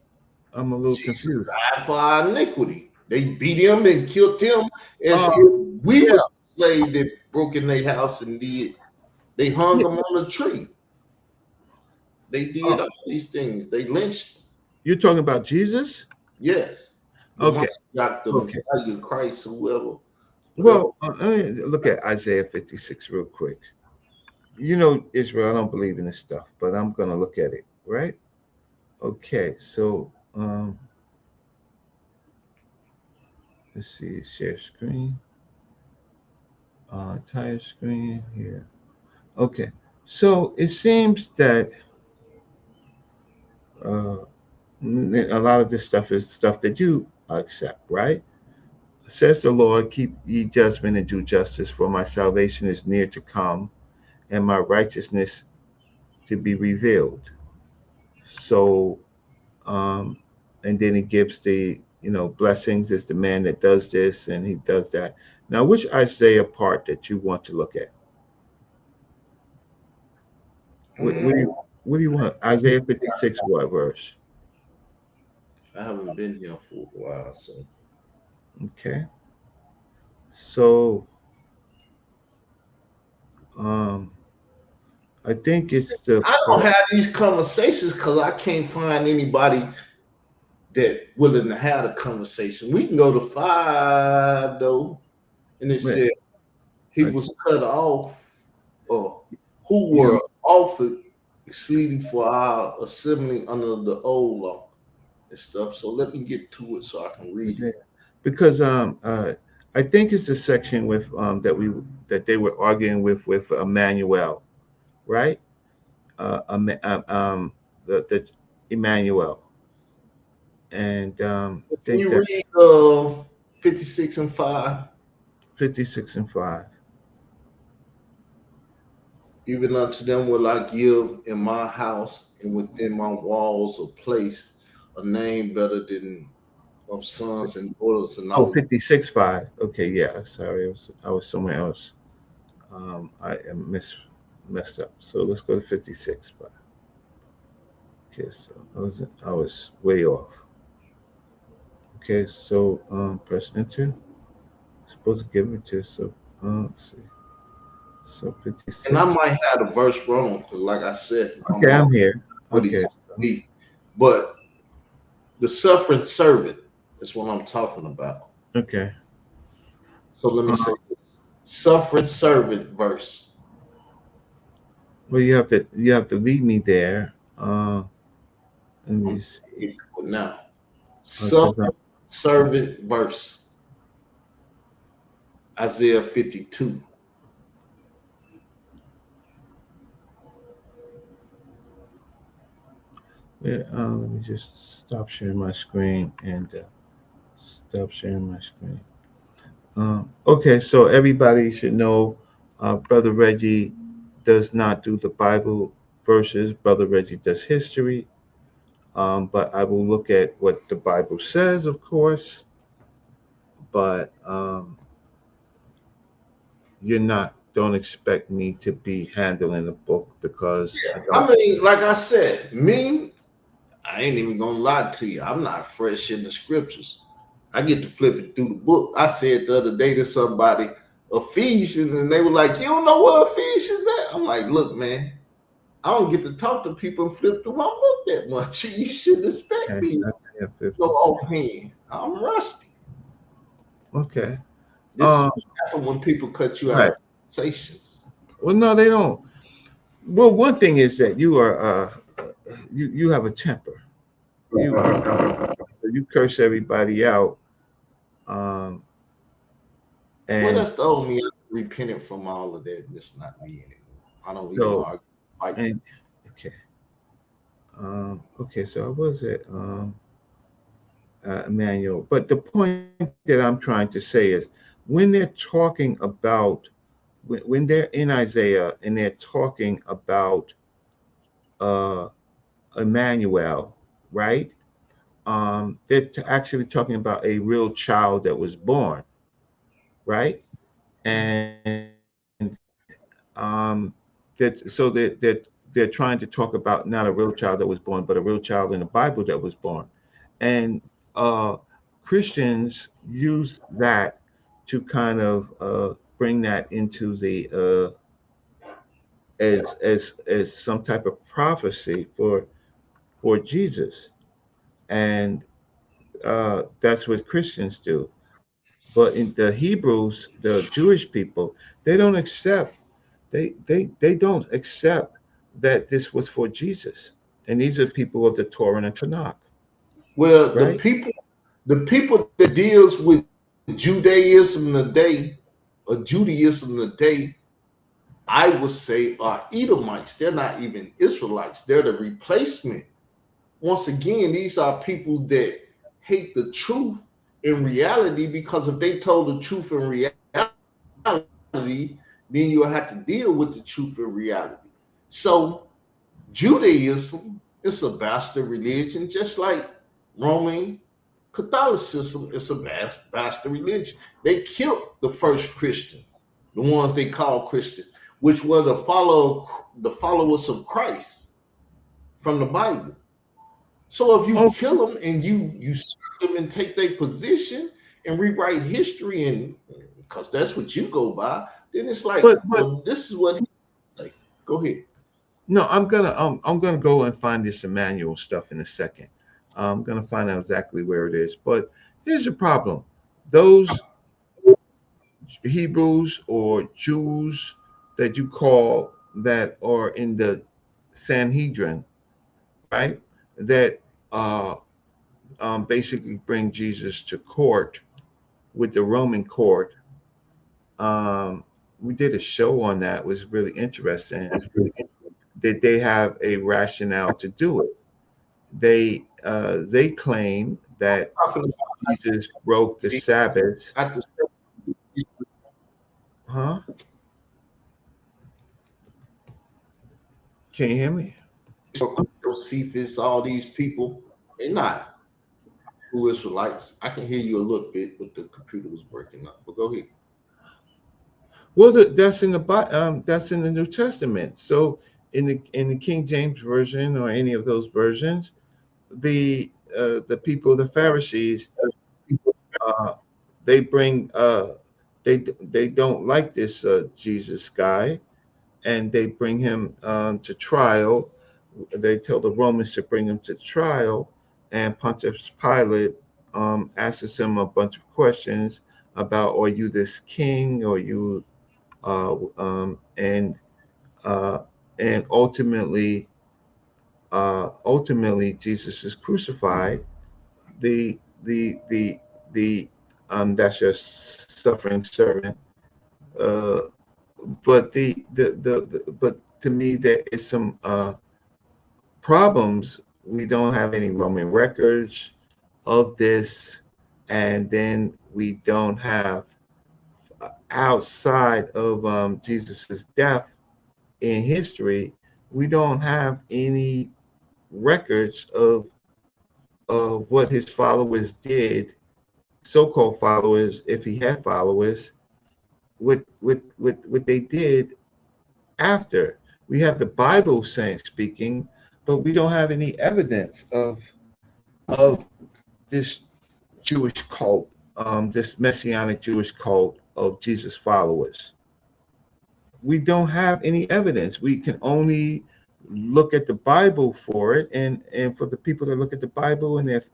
S2: I'm a little
S1: Jesus
S2: confused.
S1: died for our iniquity. They beat him and killed him as
S2: Oh,
S1: if we
S2: yeah,
S1: were slaves that broke in their house and did. They hung
S2: yeah.
S1: him on a tree. They did
S2: Oh,
S1: all these things. They lynched him.
S2: you're talking about Jesus?
S1: Yes. The
S2: Okay,
S1: Messiah, the
S2: okay.
S1: Messiah, Christ, whoever, whatever.
S2: Well, let me look at Isaiah 56 real quick. You know, Israel, I don't believe in this stuff, but I'm going to look at it, right? Okay, so let's see, share screen, entire screen here. Okay, so it seems that uh, a lot of this stuff is stuff that you accept, right? Says the Lord, keep ye judgment and do justice, for my salvation is near to come, and my righteousness to be revealed. So, um, and then he gives the blessings is the man that does this and he does that. Now, which Isaiah part that you want to look at? What,
S1: Mm,
S2: what do you what do you want? Isaiah 56, what verse?
S1: I haven't been here for a while, so
S2: Okay, so um, I think it's the
S1: I don't
S2: part.
S1: have these conversations because I can't find anybody that willing to have a conversation. We can go to 5 though, and it
S2: Wait,
S1: said he
S2: I,
S1: was cut off, or who
S2: you
S1: were offered. exceeding for our assembling under the old law and stuff. So let me get to it so I can read it.
S2: Yeah. Because I think it's the section with that they were arguing with Emmanuel, right? Uh, um, um, um, the Emmanuel, and I
S1: Can
S2: think
S1: you
S2: that
S1: read 56 and 5?
S2: 56 and 5.
S1: Even unto them will I give in my house and within my walls a place, a name better than of sons and daughters, and I
S2: Oh,
S1: will
S2: 56.5. Okay, yeah. Sorry, I was somewhere else. I am messed up. So let's go to 56.5. Okay, so I was way off. Okay, so press enter. Supposed to give it to so let's see. So
S1: and I
S2: 56.
S1: might have the verse wrong because, like I said, I'm
S2: Okay,
S1: all
S2: I'm here.
S1: what he
S2: Okay.
S1: used to be. But the suffering servant is what I'm talking about.
S2: Okay.
S1: So let me
S2: Uh,
S1: say this: suffering servant verse.
S2: well, you have to lead me there. Let
S1: I'm
S2: me
S1: gonna
S2: see.
S1: get to it now.
S2: Because
S1: Suffering servant verse. Isaiah 52.
S2: yeah, let me just stop sharing my screen and stop sharing my screen. Okay, so everybody should know, Brother Reggie does not do the Bible verses. Brother Reggie does history. But I will look at what the Bible says, of course. But you're not. Don't expect me to be handling the book because I
S1: I
S2: don't.
S1: mean, like I said, me, I ain't even gonna lie to you. I'm not fresh in the scriptures. I get to flipping through the book. I said the other day to somebody, Ephesians, and they were like, "You don't know what Ephesians is?" I'm like, "Look, man, I don't get to talk to people and flip through my book that much. You shouldn't expect
S2: Okay,
S1: me to
S2: I have
S1: go
S2: 56.
S1: offhand. I'm rusty.
S2: Okay.
S1: This is
S2: Um.
S1: what happens when people cut you out
S2: Right.
S1: of conversations.
S2: Well, no, they don't. Well, one thing is that you have a temper. You curse everybody out. Um.
S1: Well,
S2: And
S1: that's the old me. I repented from all of that. That's not me anymore. I don't even
S2: so
S1: argue, fight.
S2: and okay. Okay. So I was at Emmanuel. But the point that I'm trying to say is when they're talking about, when they're in Isaiah and they're talking about uh, Emmanuel, right? They're actually talking about a real child that was born, right? And they're trying to talk about not a real child that was born, but a real child in the Bible that was born. And uh, Christians use that to kind of bring that into the as some type of prophecy for Jesus, and that's what Christians do. But in the Hebrews, the Jewish people, they don't accept they don't accept that this was for Jesus, and these are people of the Torah and Tanakh,
S1: Well,
S2: right?
S1: the people that deals with Judaism today, or Judaism today, I would say are Edomites. They're not even Israelites. They're the replacement. Once again, these are people that hate the truth in reality, because if they told the truth in reality, then you'll have to deal with the truth in reality. So Judaism is a bastard religion, just like Roman Catholicism is a bastard religion. They killed the first Christians, the ones they call Christians, which were the followers of Christ from the Bible. So if you
S2: Oh,
S1: kill them and you search them and take their position and rewrite history, and because that's what you go by, then it's like,
S2: but
S1: well, this is what he say. Go ahead.
S2: no, I'm gonna go and find this Emmanuel stuff in a second. I'm gonna find out exactly where it is. But here's the problem: those Hebrews or Jews that you call that are in the Sanhedrin, right? That basically bring Jesus to court with the Roman court. Um, we did a show on that. It was really interesting. That they have a rationale to do it. They claim that
S1: Talking
S2: Jesus broke the Sabbath.
S1: about the
S2: Huh? Can you hear me?
S1: Josephus, all these people, they're not true Israelites. I can hear you a little bit, but the computer was breaking up. But go ahead.
S2: Well, that's in the New Testament. So in the King James version or any of those versions, the people, the Pharisees, uh, they bring they don't like this Jesus guy, and they bring him to trial. They tell the Romans to bring him to trial, and Pontius Pilate asks him a bunch of questions about, are you this king, or you uh, um, and uh, and ultimately Jesus is crucified. The that's your suffering servant. Uh, but but to me there is some problems. We don't have any Roman records of this, and then we don't have outside of Jesus's death in history, we don't have any records of what his followers did, so-called followers, if he had followers, what they did after. We have the Bible saying speaking, but we don't have any evidence of this Jewish cult, this messianic Jewish cult of Jesus followers. We don't have any evidence. We can only look at the Bible for it, and for the people that look at the Bible, and if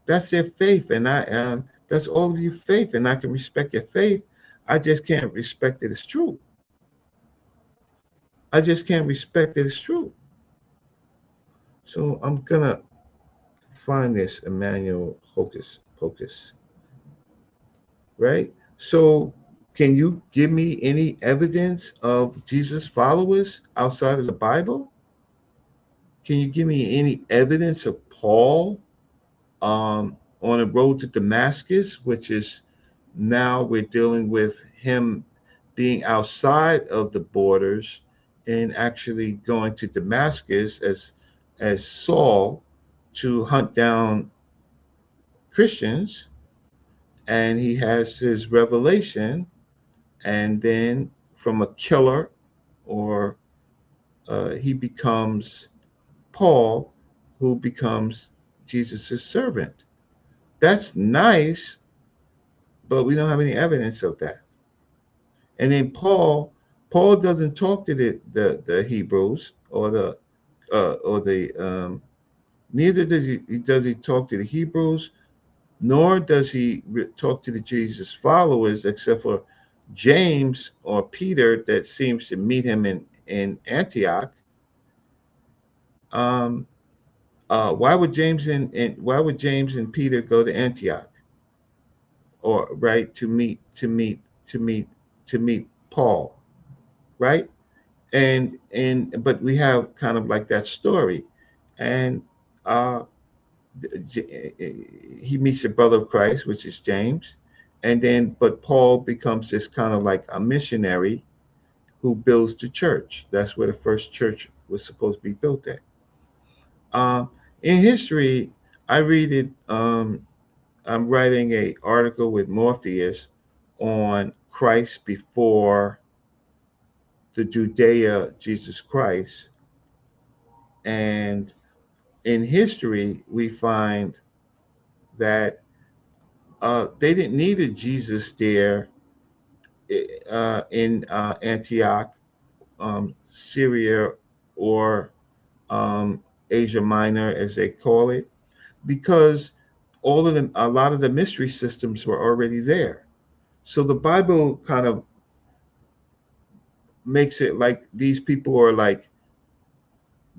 S2: that's their faith, and I that's all of your faith, and I can respect your faith. I just can't respect it as true. I just can't respect it as true. So I'm gonna find this Emmanuel Hocus Pocus, right? So can you give me any evidence of Jesus followers outside of the Bible? Can you give me any evidence of Paul on the road to Damascus, which is now we're dealing with him being outside of the borders and actually going to Damascus as Saul to hunt down Christians, and he has his revelation, and then from a killer, or he becomes Paul, who becomes Jesus' servant. That's nice, but we don't have any evidence of that. And then Paul doesn't talk to the Hebrews or the neither does he talk to the Hebrews, nor does he talk to the Jesus followers, except for James or Peter that seems to meet him in Antioch. Um, why would James and Peter go to Antioch, or right, to meet Paul, right? And but we have kind of like that story, and uh, he meets the brother of Christ, which is James, and then but Paul becomes this kind of like a missionary who builds the church. That's where the first church was supposed to be built at. Um, in history, I read it. I'm writing a article with Morpheus on Christ before the Judea Jesus Christ, and in history we find that they didn't need a Jesus there in Antioch, Syria, or Asia Minor, as they call it, because a lot of the mystery systems were already there. So the Bible kind of makes it like these people are like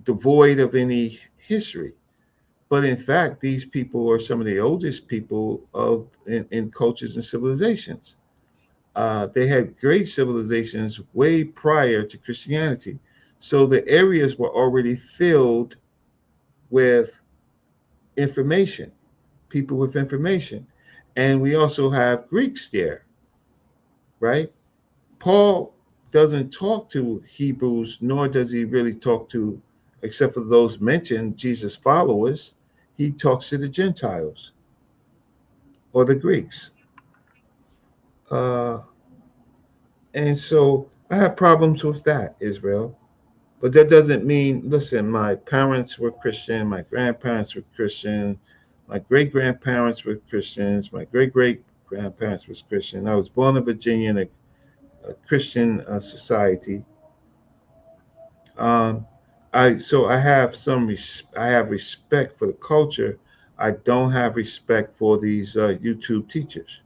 S2: devoid of any history. But in fact, these people are some of the oldest people in cultures and civilizations. They had great civilizations way prior to Christianity. So the areas were already filled with information, people with information. And we also have Greeks there, right? Paul doesn't talk to Hebrews, nor does he really talk to, except for those mentioned, Jesus' followers. He talks to the Gentiles or the Greeks. Uh, and so I have problems with that, Israel. But that doesn't mean, listen, my parents were Christian, my grandparents were Christian, my great grandparents were Christians, my great grandparents was Christian. I was born in Virginia in a Christian society. Um, I have I have respect for the culture. I don't have respect for these YouTube teachers.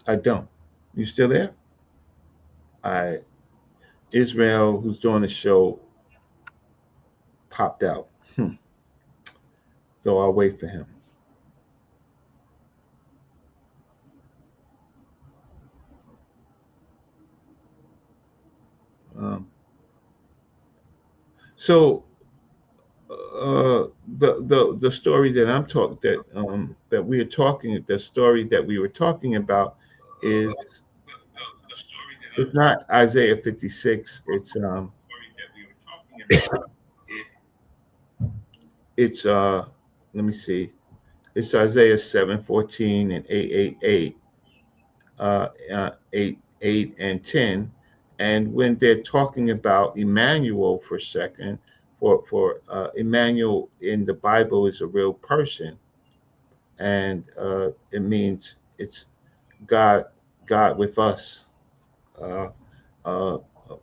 S2: I don't. You still there? I Israel, who's doing the show, popped out. So I'll wait for him. Um, so uh, the story that I'm talking that we are talking the story that we were talking about is it's not Isaiah 56. It's let me see. It's Isaiah 7:14 and 8:8, 8 and 10. And when they're talking about Emmanuel for a second, for Emmanuel in the Bible is a real person, and it means it's God, God with us. Uh, uh,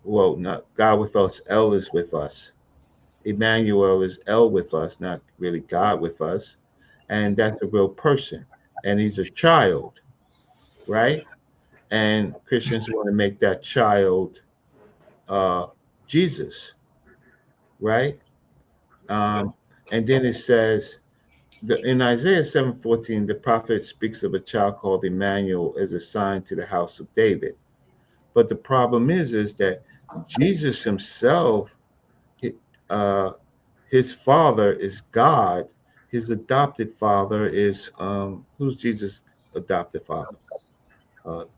S2: well, not God with us. El is with us. Emmanuel is El with us, not really God with us, and that's a real person, and he's a child, right? And Christians want to make that child uh, Jesus, right? Um, and then it says in Isaiah 7:14, the prophet speaks of a child called Emmanuel as a sign to the house of David. But the problem is that Jesus himself, uh, his father is God. His adopted father is who's Jesus' adopted father? Uh, what?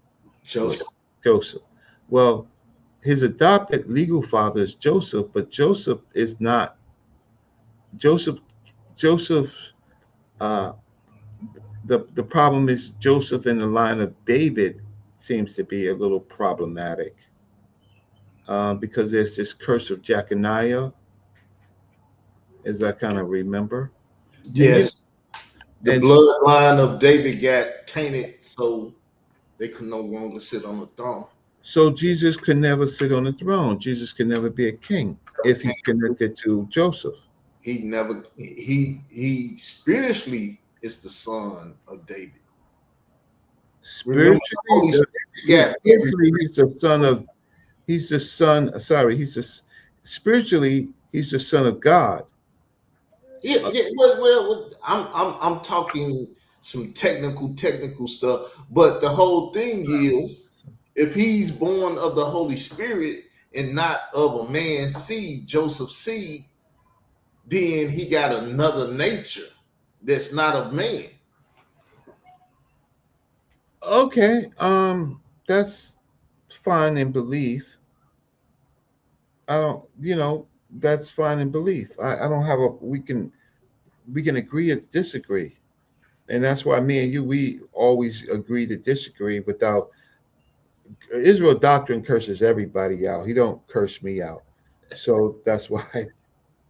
S1: Joseph.
S2: Joseph. Well, his adopted legal father is Joseph, but Joseph is not Joseph. Joseph. Uh, the problem is Joseph in the line of David seems to be a little problematic because there's this curse of Jeconiah, as I kind of remember, and
S1: Yes, the
S2: and
S1: bloodline of David got tainted, so they could no longer sit on the throne.
S2: so Jesus could never sit on the throne. Jesus could never be a king if he's connected to Joseph.
S1: He never he spiritually is the son of David. Remember, the Holy
S2: Spiritually,
S1: Spirit got married.
S2: he's the son of. He's the son. Sorry, spiritually he's the son of God.
S1: Yeah,
S2: Uh,
S1: yeah. I'm talking some technical stuff, but the whole thing is, if he's born of the Holy Spirit and not of a man's seed, Joseph's seed, then he got another nature that's not of man.
S2: okay, that's fine in belief. I don't, that's fine in belief. I don't have a. We can agree or disagree, and that's why me and you we always agree to disagree without Israel doctrine curses everybody out. He don't curse me out. So that's why.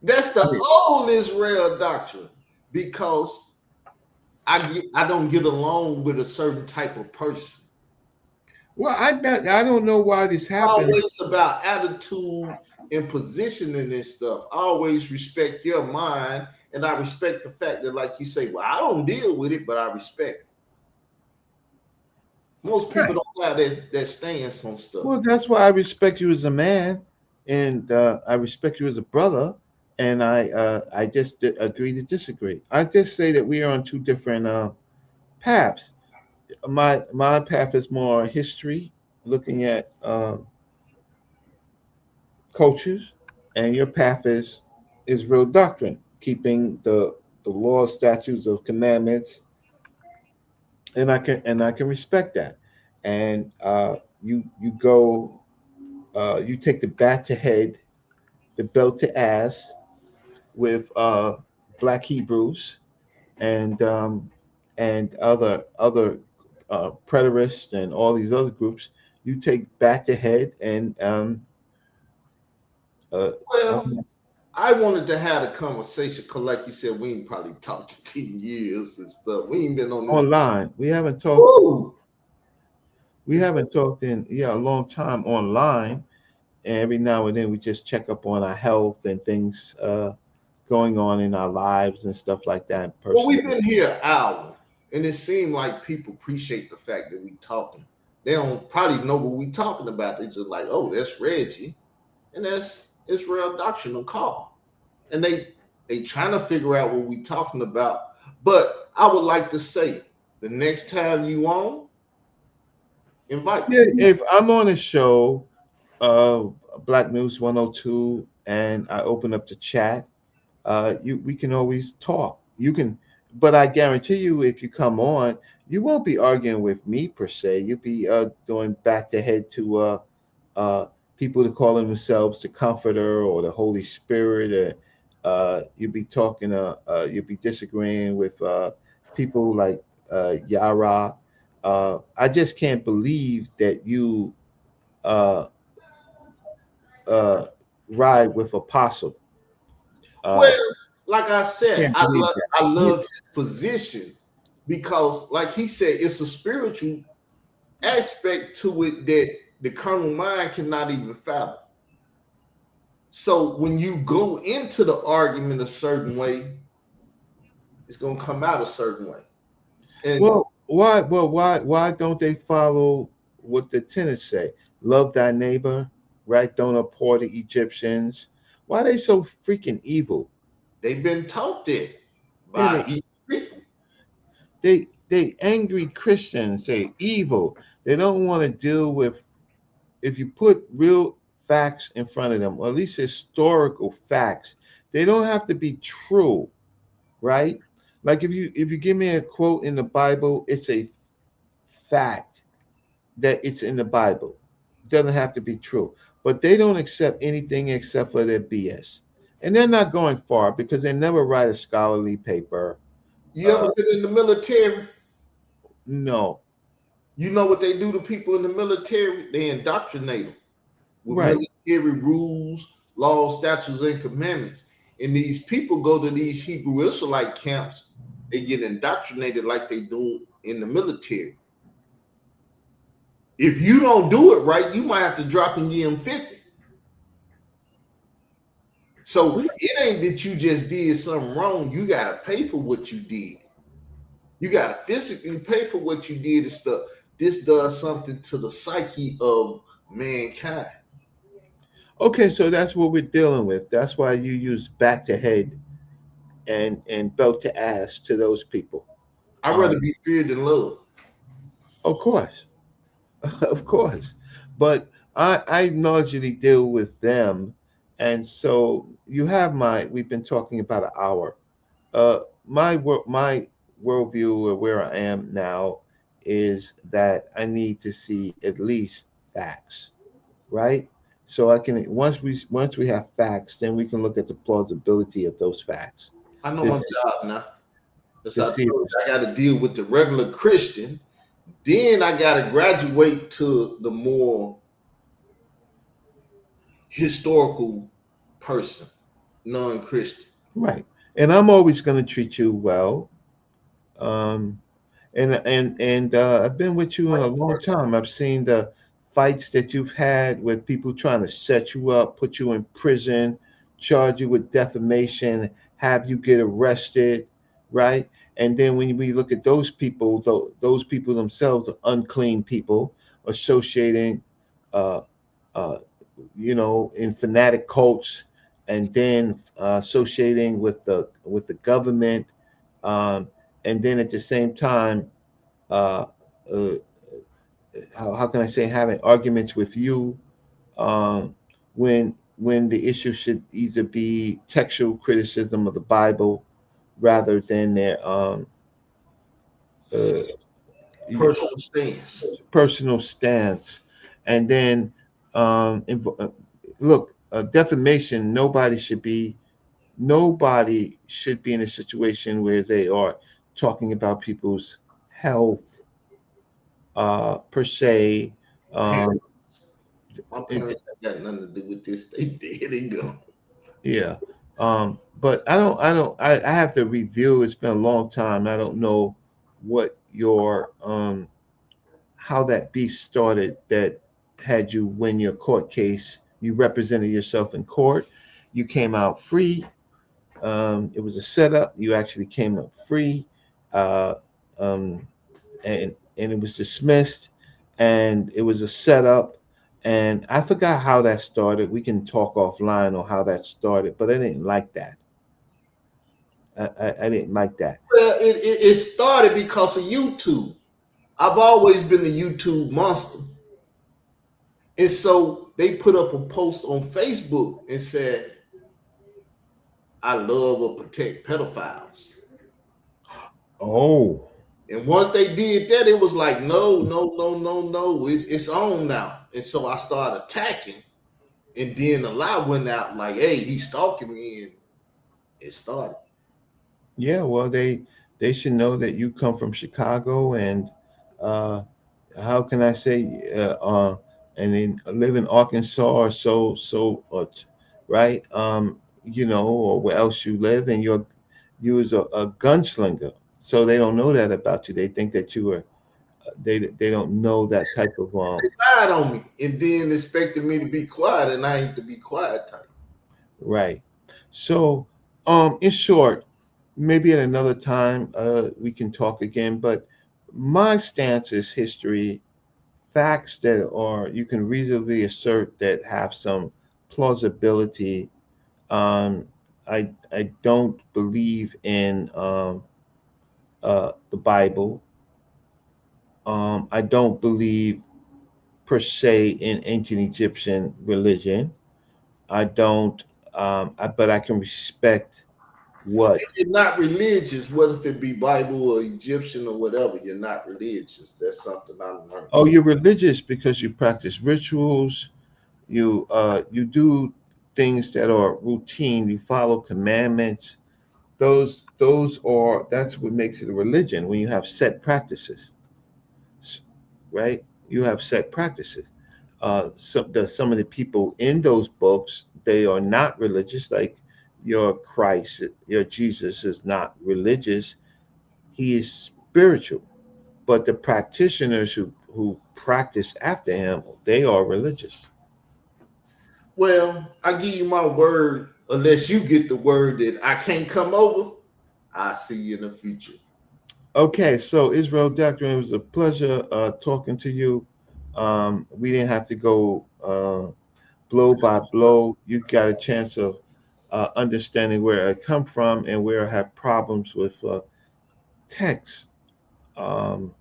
S1: That's the old Israel doctrine because I don't get along with a certain type of person.
S2: Well, I don't know why this happened.
S1: Always about attitude and positioning and stuff. I always respect your mind, and I respect the fact that, like you say, well, I don't deal with it, but I respect it. Most people
S2: Right.
S1: don't have that stance on stuff.
S2: Well, that's why I respect you as a man, and I respect you as a brother, and I just agree to disagree. I just say that we are on two different paths. My path is more history, looking at cultures, and your path is real doctrine, keeping the laws, statutes, of commandments, and I can respect that. And you go you take the bat to head, the belt to ass with Black Hebrews and other preterists and all these other groups. You take bat to head and uh,
S1: Well,
S2: um,
S1: I wanted to have a conversation because, like you said, we ain't probably talked to 10 years and stuff. We ain't been on this.
S2: online.
S1: Woo!
S2: We
S1: It's
S2: haven't talked in a long time online. And every now and then we just check up on our health and things going on in our lives and stuff like that.
S1: Well,
S2: Personal.
S1: we've been here an hour, and it seemed like people appreciate the fact that we talking. They don't probably know what we talking about. They just like, oh, that's Reggie, and that's Israel Doctrinal Call, and they trying to figure out what we talking about. But I would like to say, the next time you on, invite me.
S2: Yeah, if I'm on a show, uh, Black News 102, and I open up the chat, you we can always talk. You can, but I guarantee you, if you come on, you won't be arguing with me per se. You'll be doing back to head to uh, people that call themselves the Comforter or the Holy Spirit. You'll be talking. You'll be disagreeing with people like Yara. I just can't believe that you uh, uh, ride with Apostle.
S1: Well,
S2: Uh,
S1: like I said,
S2: can't believe that.
S1: I
S2: You,
S1: loved his position because, like he said, it's a spiritual aspect to it that the carnal mind cannot even fathom. So when you go into the argument a certain way, it's gonna come out a certain way. And
S2: why don't they follow what the tenets say? Love thy neighbor, right? Don't abhor the Egyptians. Why are they so freaking evil?
S1: they've been taught that
S2: Yeah,
S1: by each people.
S2: they angry Christians. They evil. They don't want to deal with if you put real facts in front of them, or at least historical facts. They don't have to be true, right? Like if you give me a quote in the Bible, it's a fact that it's in the Bible. It doesn't have to be true. But they don't accept anything except for their BS. And they're not going far because they never write a scholarly paper.
S1: You
S2: Uh,
S1: ever been in the military?
S2: no,
S1: You know what they do to people in the military? They indoctrinate them with
S2: right.
S1: military rules, laws, statutes, and commandments. And these people go to these Hebrew Israelite camps, they get indoctrinated like they do in the military. If you don't do it right, you might have to drop and give them 50. So it ain't that you just did something wrong. You got to pay for what you did. You got to physically pay for what you did and stuff. This does something to the psyche of mankind.
S2: Okay, so that's what we're dealing with. That's why you use back to head and belt to ass to those people.
S1: I'd rather
S2: Um,
S1: be feared than loved.
S2: of course, of course. But I largely deal with them. And so you have we've been talking about an hour. My worldview or where I am now is that I need to see at least facts, right? So I can once we have facts, then we can look at the plausibility of those facts
S1: I know
S2: to,
S1: my job now. That's
S2: to
S1: how I
S2: see.
S1: told you. I got to deal with the regular Christian. Then I got to graduate to the more historical person, non-Christian.
S2: Right. And I'm always going to treat you well. Um, and I've been with you in a long time. I've seen the fights that you've had with people trying to set you up, put you in prison, charge you with defamation, have you get arrested. right? And then when we look at those people, those people themselves are unclean people associating, uh, uh, in fanatic cults, and then associating with the government, um, and then at the same time, uh, uh, how can I say, having arguments with you, um, when the issue should either be textual criticism of the Bible rather than their uh,
S1: Personal stance.
S2: personal stance. And then, look, defamation. Nobody should be in a situation where they are talking about people's health, per se. Um,
S1: Parents. My
S2: and,
S1: parents ain't got nothing to do with this. They dead and gone.
S2: yeah. But I have to review. It's been a long time. I don't know what your how that beef started that had you win your court case. You represented yourself in court. You came out free. It was a setup. You actually came up free, uh, um, and it was dismissed, and it was a setup. And I forgot how that started. We can talk offline on how that started, but I didn't like that. I didn't like that.
S1: Well, it started because of YouTube. I've always been the YouTube monster. And so they put up a post on Facebook and said, I love or protect pedophiles.
S2: Oh,
S1: And once they did that, it was like, no, no, no, no, no. It's on now. And so I started attacking. And then the lie went out like, hey, he's stalking me. And it started.
S2: yeah. Well, they should know that you come from Chicago, and uh, how can I say, and then live in Arkansas, or right? Or where else you live, and you was a gunslinger. So they don't know that about you. They think that you were. They don't know that type of
S1: They lied on me and then expected me to be quiet, and I ain't to be quiet type.
S2: right. So, in short, maybe at another time we can talk again. But my stance is history, facts that are you can reasonably assert that have some plausibility. Um, I don't believe in the Bible. I don't believe per se in ancient Egyptian religion. I don't. But I can respect what.
S1: If you're not religious, what if it be Bible or Egyptian or whatever, you're not religious. That's something I learned
S2: Oh,
S1: too.
S2: you're religious because you practice rituals. You do things that are routine. You follow commandments. That's what makes it a religion when you have set practices, right? You have set practices. Some of the people in those books, they are not religious. Like your Christ, your Jesus is not religious. He is spiritual. But the practitioners who practice after him, they are religious.
S1: Well, I give you my word, unless you get the word that I can't come over, I see you in the future.
S2: Okay, so Israel Doctrine, it was a pleasure talking to you. We didn't have to go blow by blow. You got a chance of understanding where I come from and where I have problems with text. Um,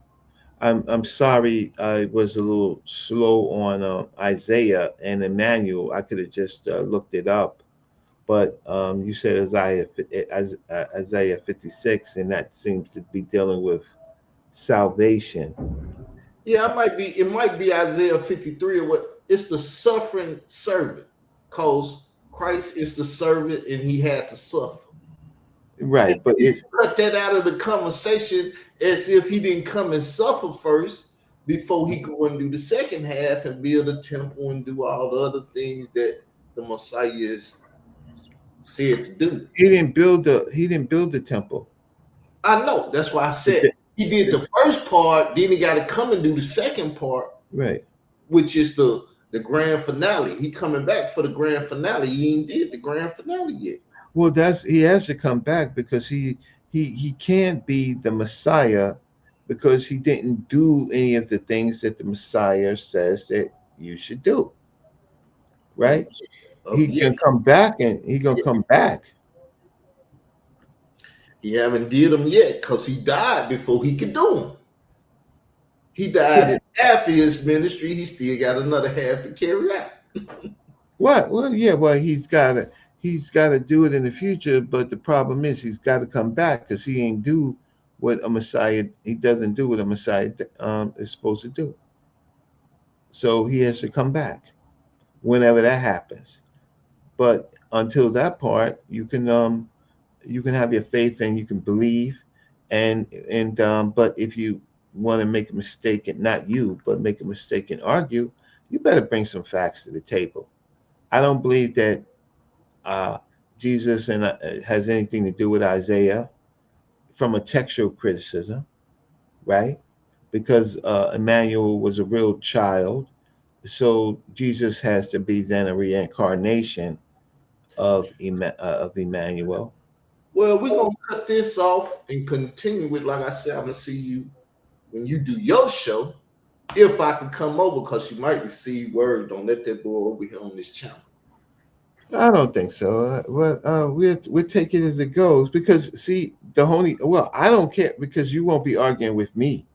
S2: I'm sorry I was a little slow on Isaiah and Emmanuel. I could have just looked it up, but you said Isaiah 56, and that seems to be dealing with salvation.
S1: Yeah, it might be Isaiah 53 or what. It's the suffering servant. Because Christ is the servant and he had to suffer. And
S2: Right, but
S1: you cut that out of the conversation as if he didn't come and suffer first before he go and do the second half and build a temple and do all the other things that the Messiah is said to do.
S2: he didn't build the temple.
S1: I know. That's why I
S2: The
S1: said
S2: te-
S1: he did the first part, then he got to come and do the second part,
S2: right.
S1: which is the grand finale. He coming back for the grand finale. He ain't did the grand finale yet.
S2: Well, that's he has to come back because he can't be the Messiah because he didn't do any of the things that the Messiah says that you should do,
S1: Of,
S2: right?
S1: of
S2: He
S1: yet.
S2: can come back and he gonna come back.
S1: He haven't did them yet because he died before he could do them. He died
S2: Yeah.
S1: in half of his ministry. He still got another half to carry out.
S2: What? Well, yeah. Well, he's gotta do it in the future. But the problem is he's got to come back because he ain't do what a Messiah. He doesn't do what a Messiah is supposed to do. So he has to come back whenever that happens. But until that part, you can have your faith and you can believe, and but if you want to make a mistake and not you, but make a mistake and argue, you better bring some facts to the table. I don't believe that uh, Jesus and has anything to do with Isaiah from a textual criticism, right? Because Emmanuel was a real child, so Jesus has to be then a reincarnation of Emmanuel.
S1: Well, we're gonna cut this off and continue with, like I said, I'm gonna see you when you do your show. If I can come over, because you might receive word. Don't let that boy over here on this channel.
S2: I don't think so. Well, we'll take it as it goes because see the only well, I don't care because you won't be arguing with me.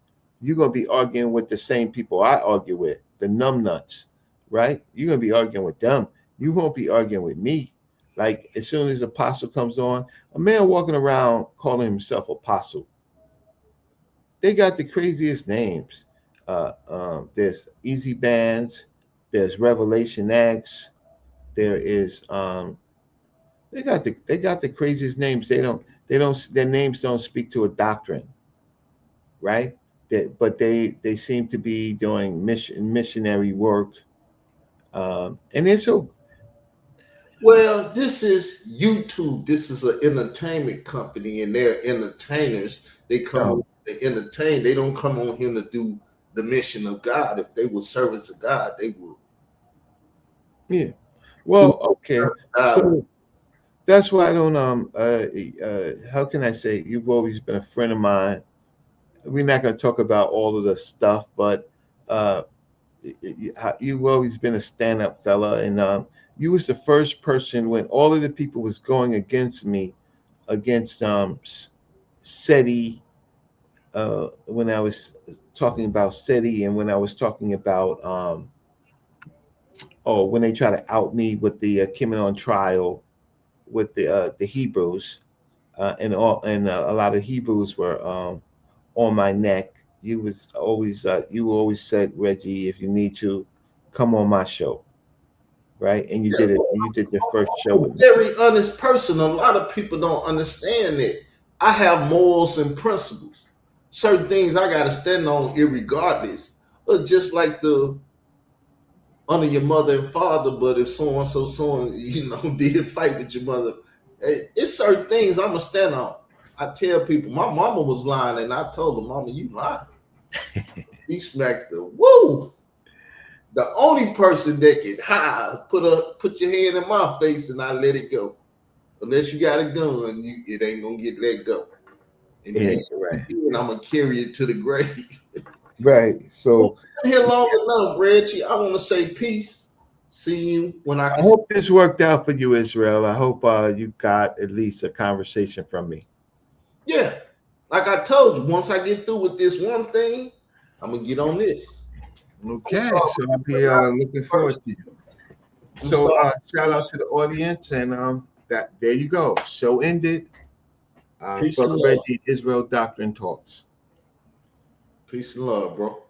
S2: You're gonna be arguing with the same people I argue with, the numbnuts, right? You're gonna be arguing with them. You won't be arguing with me. Like as soon as apostle comes on, a man walking around calling himself apostle, they got the craziest names. There's Easy Bands, there's Revelation X, there is they got the craziest names. They don't their names don't speak to a doctrine, right? But they seem to be doing missionary work, and they're so
S1: Well, this is YouTube. This is an entertainment company, and they're entertainers. They come on
S2: um,
S1: to entertain. They don't come on here to do the mission of God. If they were servants of God, they would
S2: yeah.
S1: do
S2: Well, okay.
S1: God.
S2: So that's why I don't how can I say you've always been a friend of mine. We're not going to talk about all of the stuff, but uh, you've always been a stand-up fella, and you was the first person when all of the people was going against me, against SETI, when I was talking about SETI, and when I was talking about when they try to out me with the Kim on trial with the Hebrews, and a lot of Hebrews were on my neck. You always said, Reggie, if you need to, come on my show, right? And you
S1: Yeah,
S2: did it. You did the first show
S1: I'm a
S2: with me.
S1: very honest person. A lot of people don't understand that. I have morals and principles. Certain things I got to stand on, irregardless. But just like the honor your mother and father, but if so and did fight with your mother, it's certain things I'm gonna stand on. I tell people my mama was lying, and I told her, "Mama, you lying." She smacked the woo. The only person that can put your hand in my face and I let it go. Unless you got a gun, it ain't gonna get let go. And
S2: Yeah, right,
S1: I'm gonna carry it to the grave.
S2: right.
S1: Well,
S2: So
S1: we've been here long enough, Reggie. I want to say peace. See you when I
S2: I
S1: can.
S2: hope this worked out for you, Israel. I hope you got at least a conversation from me.
S1: Yeah, like I told you, once I get through with this one thing, I'm gonna get on this.
S2: Okay, so I'll be looking
S1: First,
S2: forward to you.
S1: I'm gonna
S2: So
S1: start
S2: shout out to the audience, and that there you go. Show ended.
S1: peace and
S2: Brother
S1: love.
S2: Reggie, Israel Doctrine Talks.
S1: Peace and love, bro.